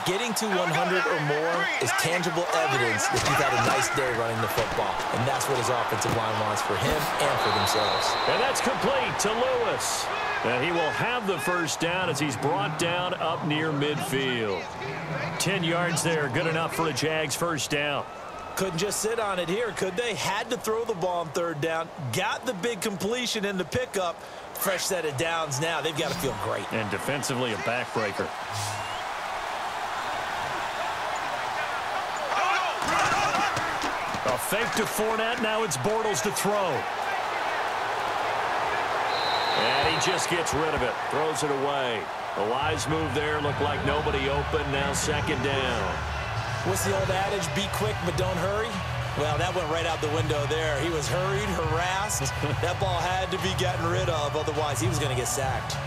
S2: Getting to 100 or more is tangible evidence that you've had a nice day running the football. And that's what his offensive line wants for him and for themselves.
S1: And that's complete to Lewis. And he will have the first down as he's brought down up near midfield. 10 yards there, good enough for a Jags first down.
S2: Couldn't just sit on it here, could they? Had to throw the ball on 3rd down. Got the big completion in the pickup. Fresh set of downs now. They've got to feel great.
S1: And defensively a backbreaker. A fake to Fournette. Now it's Bortles to throw. And he just gets rid of it. Throws it away. A wise move there. Looked like nobody open. Now 2nd down.
S2: What's the old adage? Be quick, but don't hurry. Well, that went right out the window there. He was hurried, harassed. That ball had to be gotten rid of. Otherwise, he was going to get sacked.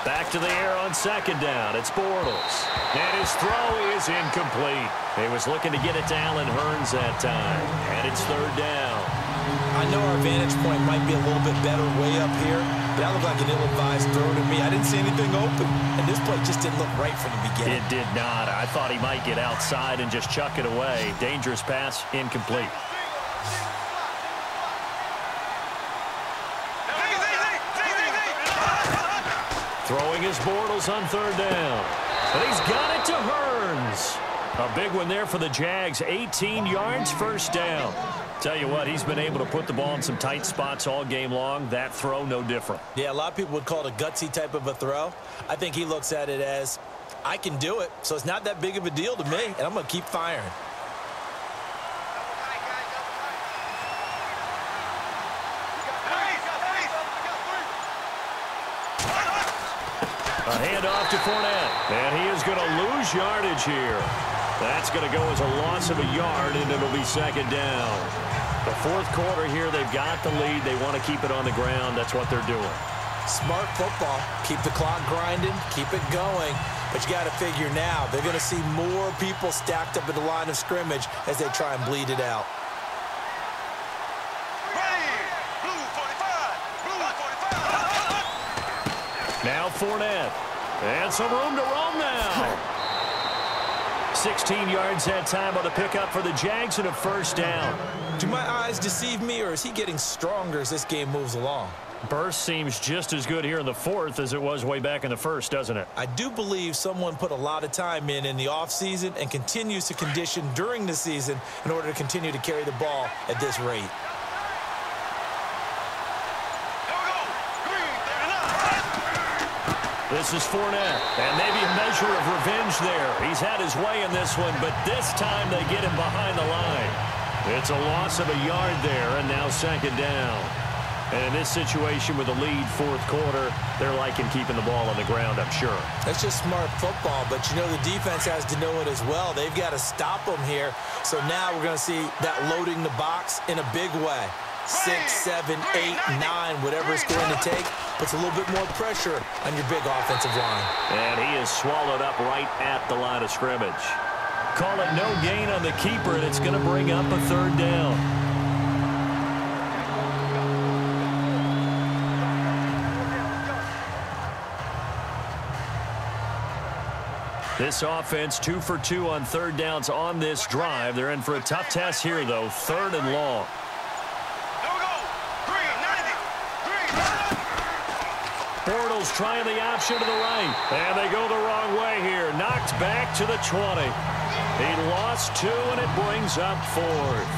S1: Back to the air on 2nd down. It's Bortles. And his throw is incomplete. He was looking to get it to Allen Hurns that time. And it's 3rd down.
S2: I know our vantage point might be a little bit better way up here, but that looked like an ill-advised throw to me. I didn't see anything open, and this play just didn't look right from the beginning.
S1: It did not. I thought he might get outside and just chuck it away. Dangerous pass, incomplete. Throwing his Bortles on 3rd down. And he's got it to Hurns. A big one there for the Jags. 18 yards, first down. Tell you what, he's been able to put the ball in some tight spots all game long. That throw, no different.
S2: Yeah, a lot of people would call it a gutsy type of a throw. I think he looks at it as, I can do it, so it's not that big of a deal to me, and I'm going to keep firing.
S1: A handoff to Fournette, and he is going to lose yardage here. That's going to go as a loss of a yard, and it'll be second down. The fourth quarter here, they've got the lead. They want to keep it on the ground. That's what they're doing.
S2: Smart football. Keep the clock grinding, keep it going. But you got to figure now, they're going to see more people stacked up at the line of scrimmage as they try and bleed it out.
S1: Now Fournette. And some room to roam now. 16 yards that time on the pickup for the Jags and a first down.
S2: Do my eyes deceive me, or is he getting stronger as this game moves along?
S1: Burst seems just as good here in the fourth as it was way back in the first, doesn't it?
S2: I do believe someone put a lot of time in the offseason and continues to condition during the season in order to continue to carry the ball at this rate.
S1: This is Fournette, and maybe a measure of revenge there. He's had his way in this one, but this time they get him behind the line. It's a loss of a yard there, and now second down. And in this situation with the lead fourth quarter, they're liking keeping the ball on the ground, I'm sure.
S2: That's just smart football, but you know the defense has to know it as well. They've got to stop them here. So now we're going to see that loading the box in a big way. 6, 7, 8, 9, whatever it's going to take, puts a little bit more pressure on your big offensive line.
S1: And he is swallowed up right at the line of scrimmage. Call it no gain on the keeper, and it's going to bring up a third down. This offense 2 for 2 on third downs on this drive. They're in for a tough test here, though. Third and long. Bortles trying the option to the right. And they go the wrong way here. Knocked back to the 20. He lost 2, and it brings up fourth.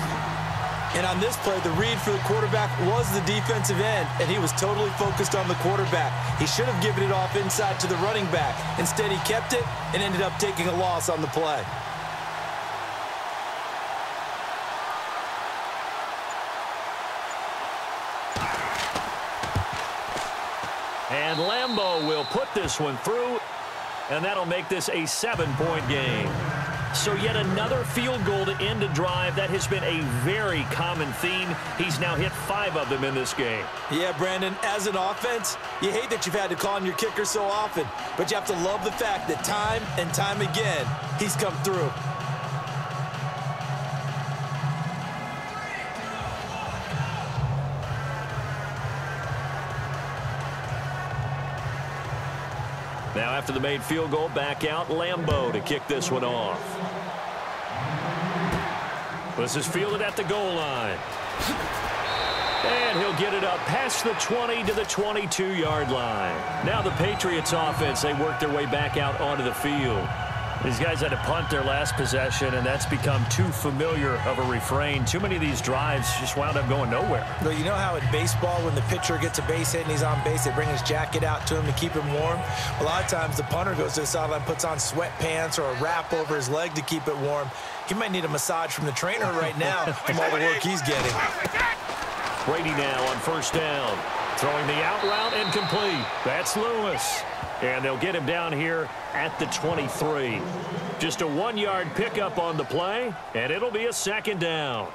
S2: And on this play, the read for the quarterback was the defensive end, and he was totally focused on the quarterback. He should have given it off inside to the running back. Instead, he kept it and ended up taking a loss on the play.
S1: And Lambeau will put this one through, and that'll make this a 7-point game. So yet another field goal to end a drive. That has been a very common theme. He's now hit 5 of them in this game.
S2: Yeah, Brandon, as an offense, you hate that you've had to call on your kicker so often, but you have to love the fact that time and time again, he's come through.
S1: Now after the made field goal, back out Lambeau to kick this one off. This is fielded at the goal line. And he'll get it up past the 20 to the 22-yard line. Now the Patriots offense, they work their way back out onto the field. These guys had to punt their last possession, and that's become too familiar of a refrain. Too many of these drives just wound up going nowhere.
S2: Well, you know how in baseball, when the pitcher gets a base hit and he's on base, they bring his jacket out to him to keep him warm? A lot of times the punter goes to the sideline, puts on sweatpants or a wrap over his leg to keep it warm. He might need a massage from the trainer right now from all the work he's getting.
S1: Brady now on first down. Throwing the out route incomplete. That's Lewis. And they'll get him down here at the 23. Just a 1-yard pickup on the play, and it'll be a second down.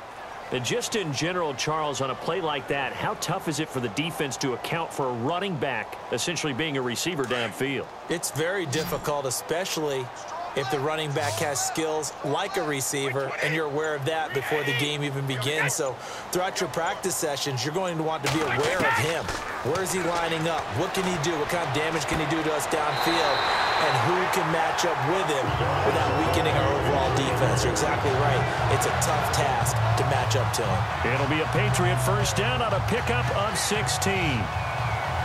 S1: And just in general, Charles, on a play like that, how tough is it for the defense to account for a running back essentially being a receiver downfield?
S2: It's very difficult, especially if the running back has skills like a receiver, and you're aware of that before the game even begins. So throughout your practice sessions, you're going to want to be aware of him. Where is he lining up? What can he do? What kind of damage can he do to us downfield? And who can match up with him without weakening our overall defense? You're exactly right. It's a tough task to match up to him.
S1: It'll be a Patriot first down on a pickup of 16.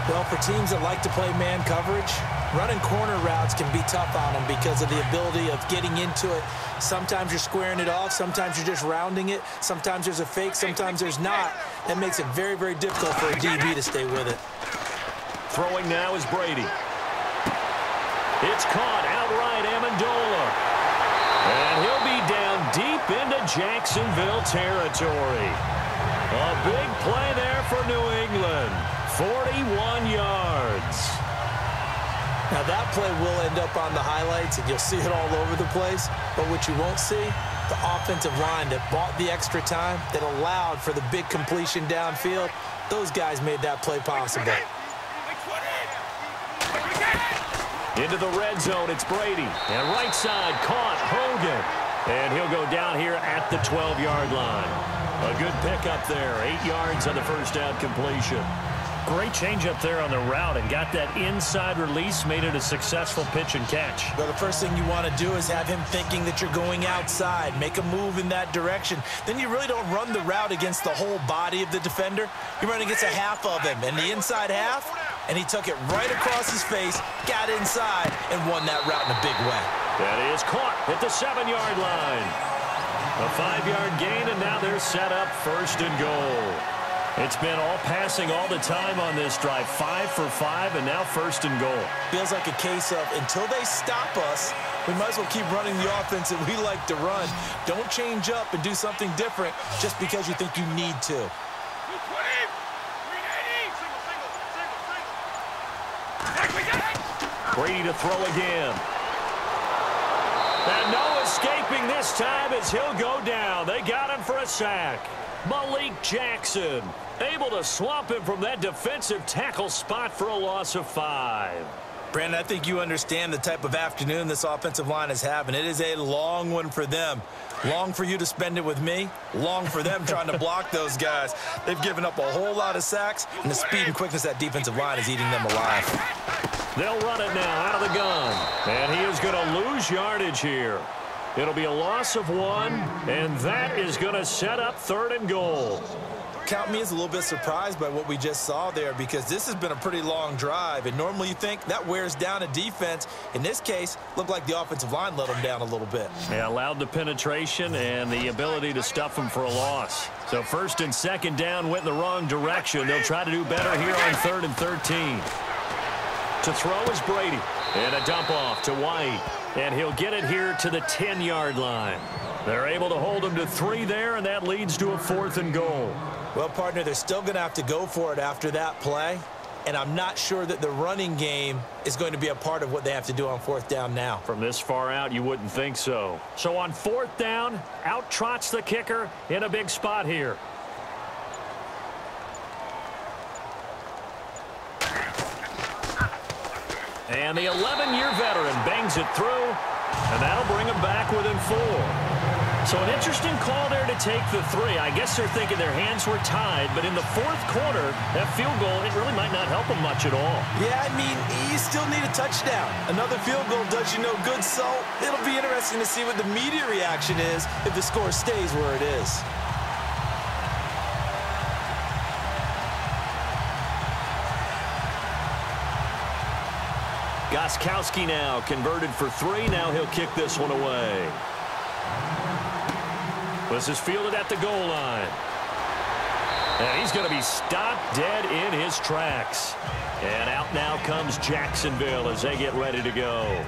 S2: Well, for teams that like to play man coverage,
S3: Running corner routes can be tough on them because of the ability of getting into it. Sometimes you're squaring it off. Sometimes you're just rounding it. Sometimes there's a fake. Sometimes there's not. That makes it very, very difficult for a DB to stay with it.
S1: Throwing now is Brady. It's caught outright, Amendola. And he'll be down deep into Jacksonville territory. A big play there for New England. 41 yards.
S3: Now that play will end up on the highlights, and you'll see it all over the place. But what you won't see, the offensive line that bought the extra time, that allowed for the big completion downfield, those guys made that play possible.
S1: Into the red zone, it's Brady. And right side, caught, Hogan. And he'll go down here at the 12-yard line. A good pickup there, 8 yards on the first down completion.
S5: Great change up there on the route and got that inside release, made it a successful pitch and catch.
S3: Well, the first thing you want to do is have him thinking that you're going outside, make a move in that direction. Then you really don't run the route against the whole body of the defender. You run against a half of him, and the inside half, and he took it right across his face, got inside, and won that route in a big way.
S1: That is caught at the 7-yard line. A 5-yard gain, and now they're set up first and goal. It's been all passing all the time on this drive. 5 for 5, and now first and goal.
S3: Feels like a case of until they stop us, we might as well keep running the offense that we like to run. Don't change up and do something different just because you think you need to.
S4: 220, 380, single.
S1: Brady to throw again. And no escaping this time as he'll go down. They got him for a sack. Malik Jackson able to swamp him from that defensive tackle spot for a loss of 5.
S3: Brandon, I think you understand the type of afternoon this offensive line is having. It is a long one for them. Long for you to spend it with me. Long for them trying to block those guys. They've given up a whole lot of sacks, and the speed and quickness of that defensive line is eating them alive.
S1: They'll run it now out of the gun. And he is going to lose yardage here. It'll be a loss of 1, and that is going to set up 3rd and goal.
S3: Count me as a little bit surprised by what we just saw there, because this has been a pretty long drive, and normally you think that wears down a defense. In this case, looked like the offensive line let them down a little bit.
S1: Yeah, allowed the penetration and the ability to stuff them for a loss. So 1st and 2nd down went in the wrong direction. They'll try to do better here on 3rd and 13. To throw is Brady. And a dump off to White. And he'll get it here to the 10-yard line. They're able to hold him to 3 there, and that leads to a 4th and goal.
S3: Well, partner, they're still going to have to go for it after that play. And I'm not sure that the running game is going to be a part of what they have to do on 4th down now.
S1: From this far out, you wouldn't think so. So on 4th down, out trots the kicker in a big spot here. And the 11-year veteran bangs it through, and that'll bring him back within 4. So an interesting call there to take the 3. I guess they're thinking their hands were tied, but in the 4th quarter, that field goal, it really might not help them much at all.
S3: Yeah, I mean, you still need a touchdown. Another field goal does you no good, so it'll be interesting to see what the media reaction is if the score stays where it is.
S1: Gostkowski now converted for 3. Now he'll kick this one away. This is fielded at the goal line. And he's going to be stopped dead in his tracks. And out now comes Jacksonville as they get ready to go.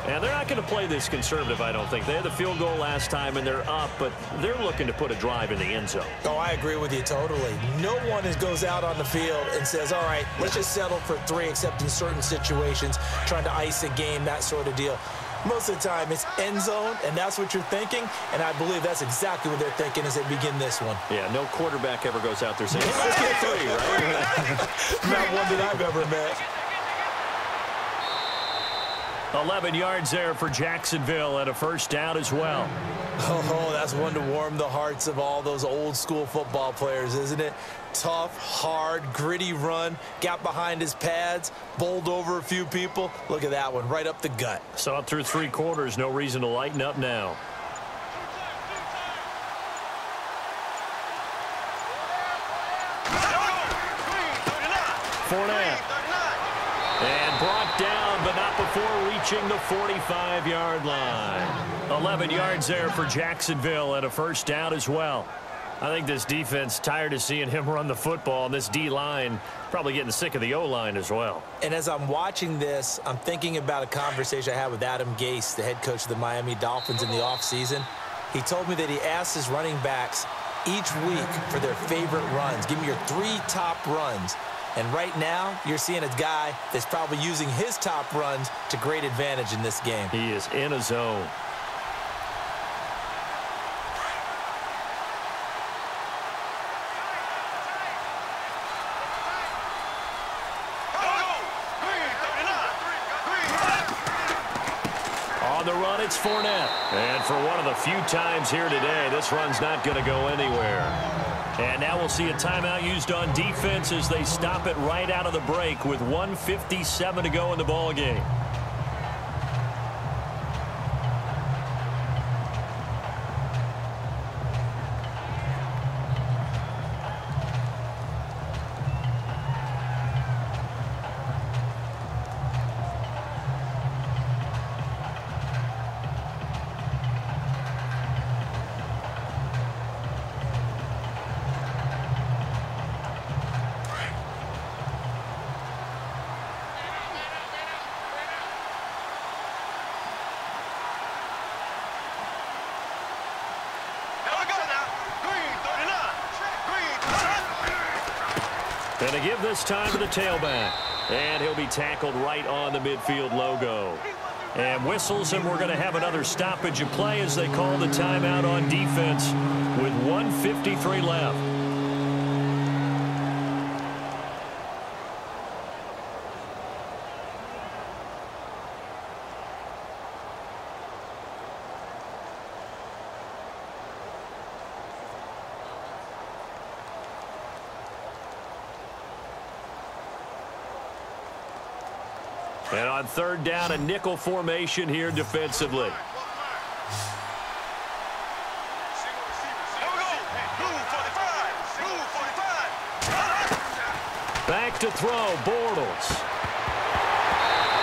S1: And they're not going to play this conservative, I don't think. They had the field goal last time, and they're up, but they're looking to put a drive in the end zone.
S3: Oh, I agree with you totally. No one goes out on the field and says, all right, let's just settle for 3, except in certain situations, trying to ice a game, that sort of deal. Most of the time, it's end zone, and that's what you're thinking, and I believe that's exactly what they're thinking as they begin this one.
S1: Yeah, no quarterback ever goes out there saying, hey, let's get 3, right?
S3: Not one that I've ever met.
S1: 11 yards there for Jacksonville and a first down as well.
S3: Oh, that's one to warm the hearts of all those old school football players, isn't it? Tough, hard, gritty run, got behind his pads, bowled over a few people. Look at that one, right up the gut.
S1: Saw it through 3 quarters, no reason to lighten up now. Fournette. And brought down, but not before approaching the 45-yard line. 11 yards there for Jacksonville and a first down as well. I think this defense tired of seeing him run the football, and this D-line probably getting sick of the O-line as well.
S2: And as I'm watching this, I'm thinking about a conversation I had with Adam Gase, the head coach of the Miami Dolphins, in the offseason. He told me that he asked his running backs each week for their favorite runs. Give me your 3 top runs. And right now, you're seeing a guy that's probably using his top runs to great advantage in this game.
S1: He is in a zone. On the run, it's Fournette. And for one of the few times here today, this run's not going to go anywhere. And now we'll see a timeout used on defense as they stop it right out of the break with 1:57 to go in the ballgame. And to give this time to the tailback. And he'll be tackled right on the midfield logo. And whistles, and we're going to have another stoppage of play as they call the timeout on defense with 1:53 left. And on third down, a nickel formation here defensively. Back to throw, Bortles.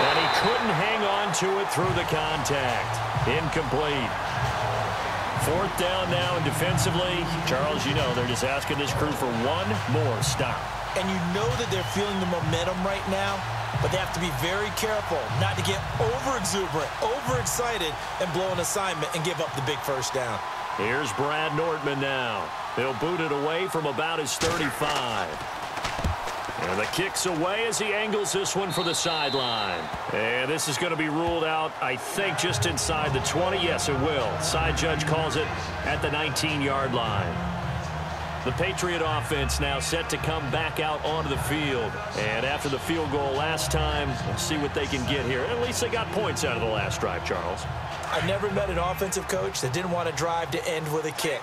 S1: And he couldn't hang on to it through the contact. Incomplete. Fourth down now, and defensively, Charles, you know, they're just asking this crew for one more stop.
S2: And you know that they're feeling the momentum right now, but they have to be very careful not to get over-exuberant, overexcited, and blow an assignment and give up the big first down.
S1: Here's Brad Nortman now. He'll boot it away from about his 35. And the kick's away as he angles this one for the sideline. And this is going to be ruled out, I think, just inside the 20. Yes, it will. Side judge calls it at the 19-yard line. The Patriot offense now set to come back out onto the field. And after the field goal last time, we'll see what they can get here. At least they got points out of the last drive, Charles.
S2: I never met an offensive coach that didn't want to drive to end with a kick.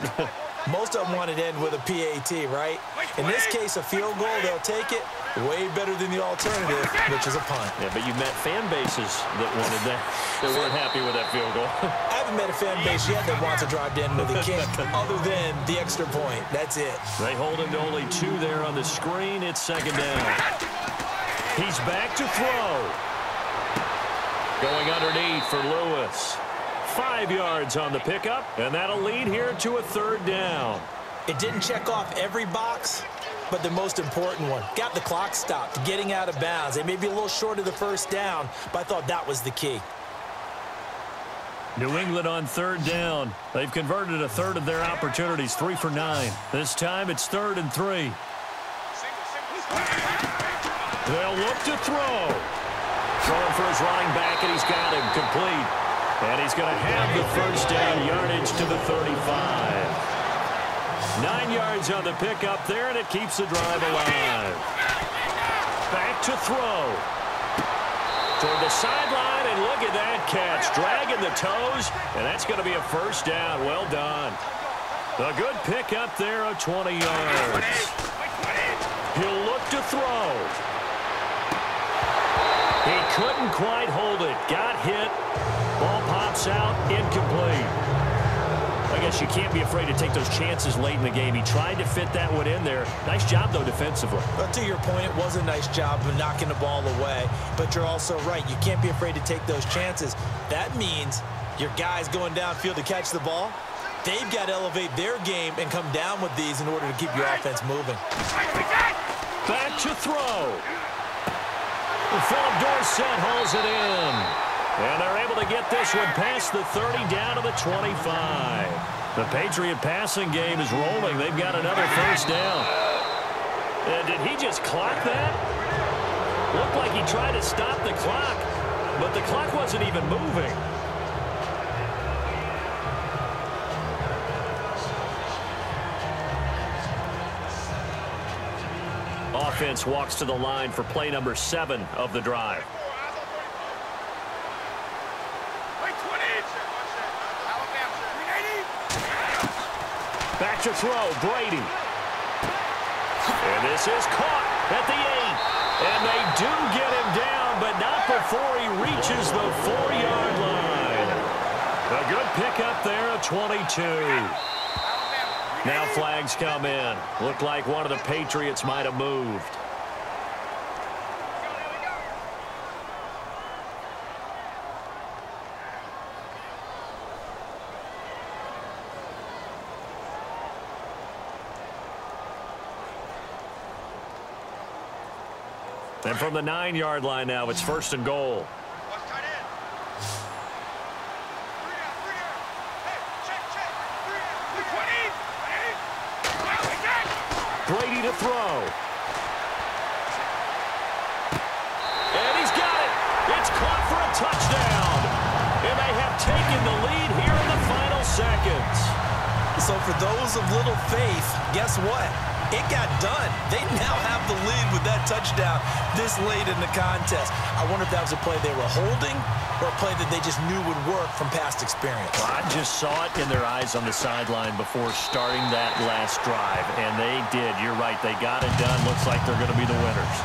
S2: Most of them wanted to end with a PAT, right? In this case, a field goal, they'll take it. Way better than the alternative, which is a punt.
S1: Yeah, but you met fan bases that wanted that. They weren't happy with that field goal.
S2: I haven't met a fan base yet that wants to drive to end with a kick other than the extra point. That's it.
S1: They hold him to only 2 there on the screen. It's second down. He's back to throw. Going underneath for Lewis. 5 yards on the pickup, and that'll lead here to a third down.
S2: It didn't check off every box, but the most important one. Got the clock stopped, getting out of bounds. They may be a little short of the first down, but I thought that was the key.
S5: New England on third down. They've converted a third of their opportunities, 3 for 9. This time it's 3rd and 3. They'll look to throw. Throwing for his running back, and he's got him complete. And he's going to have the first down, yardage to the 35. 9 yards on the pickup there, and it keeps the drive alive. Back to throw. Toward the sideline, and look at that catch. Dragging the toes, and that's going to be a first down. Well done. A good pickup there of 20 yards. He'll look to throw. He couldn't quite hold it. Got hit. Ball pops out, incomplete. I guess
S1: Yes, you can't be afraid to take those chances late in the game. He tried to fit that one in there. Nice job, though, defensively.
S2: But to your point, it was a nice job of knocking the ball away. But you're also right. You can't be afraid to take those chances. That means your guys going downfield to catch the ball, they've got to elevate their game and come down with these in order to keep your offense moving.
S1: Back to throw. Philip Dorsett hauls it in. And they're able to get this one past the 30 down to the 25. The Patriot passing game is rolling. They've got another first down. And did he just clock that? Looked like he tried to stop the clock, but the clock wasn't even moving. Offense walks to the line for play number 7 of the drive. Back to throw, Brady. And this is caught at the 8. And they do get him down, but not before he reaches the 4-yard line. A good pickup there at 22. Now flags come in. Looked like one of the Patriots might have moved. And from the 9-yard line now, it's 1st and goal. Brady to throw. And he's got it. It's caught for a touchdown. And they have taken the lead here in the final seconds.
S2: So for those of little faith, guess what? It got done. They now have the lead with that touchdown this late in the contest. I wonder if that was a play they were holding or a play that they just knew would work from past experience.
S1: Well, I just saw it in their eyes on the sideline before starting that last drive, and they did. You're right. They got it done. Looks like they're going to be the winners.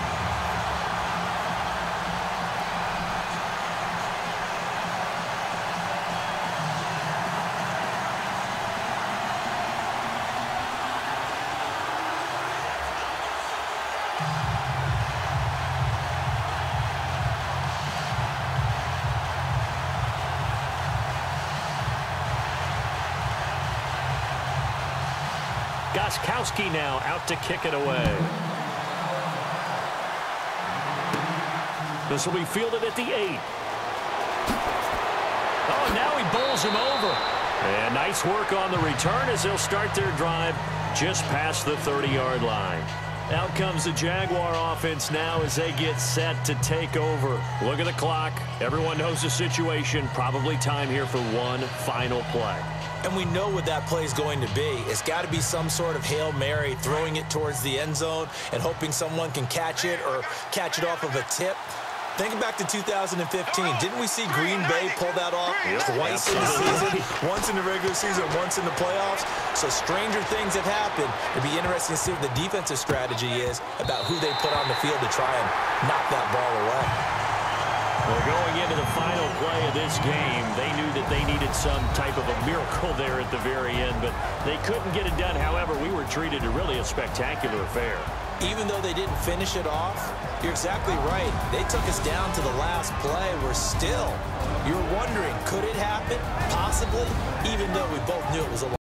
S1: Goskowski now out to kick it away. This will be fielded at the 8. Oh, and now he bowls him over. And nice work on the return as they'll start their drive just past the 30-yard line. Out comes the Jaguar offense now as they get set to take over. Look at the clock. Everyone knows the situation. Probably time here for one final play.
S2: And we know what that play is going to be. It's got to be some sort of Hail Mary, throwing it towards the end zone and hoping someone can catch it or catch it off of a tip. Think back to 2015. Didn't we see Green Bay pull that off twice in the season? Once in the regular season, once in the playoffs. So stranger things have happened. It'd be interesting to see what the defensive strategy is about who they put on the field to try and knock that ball away.
S1: Well, going into the final play of this game, they knew that they needed some type of a miracle there at the very end, but they couldn't get it done. However, we were treated to really a spectacular affair.
S2: Even though they didn't finish it off, you're exactly right. They took us down to the last play. You're wondering, could it happen? Possibly, even though we both knew it was a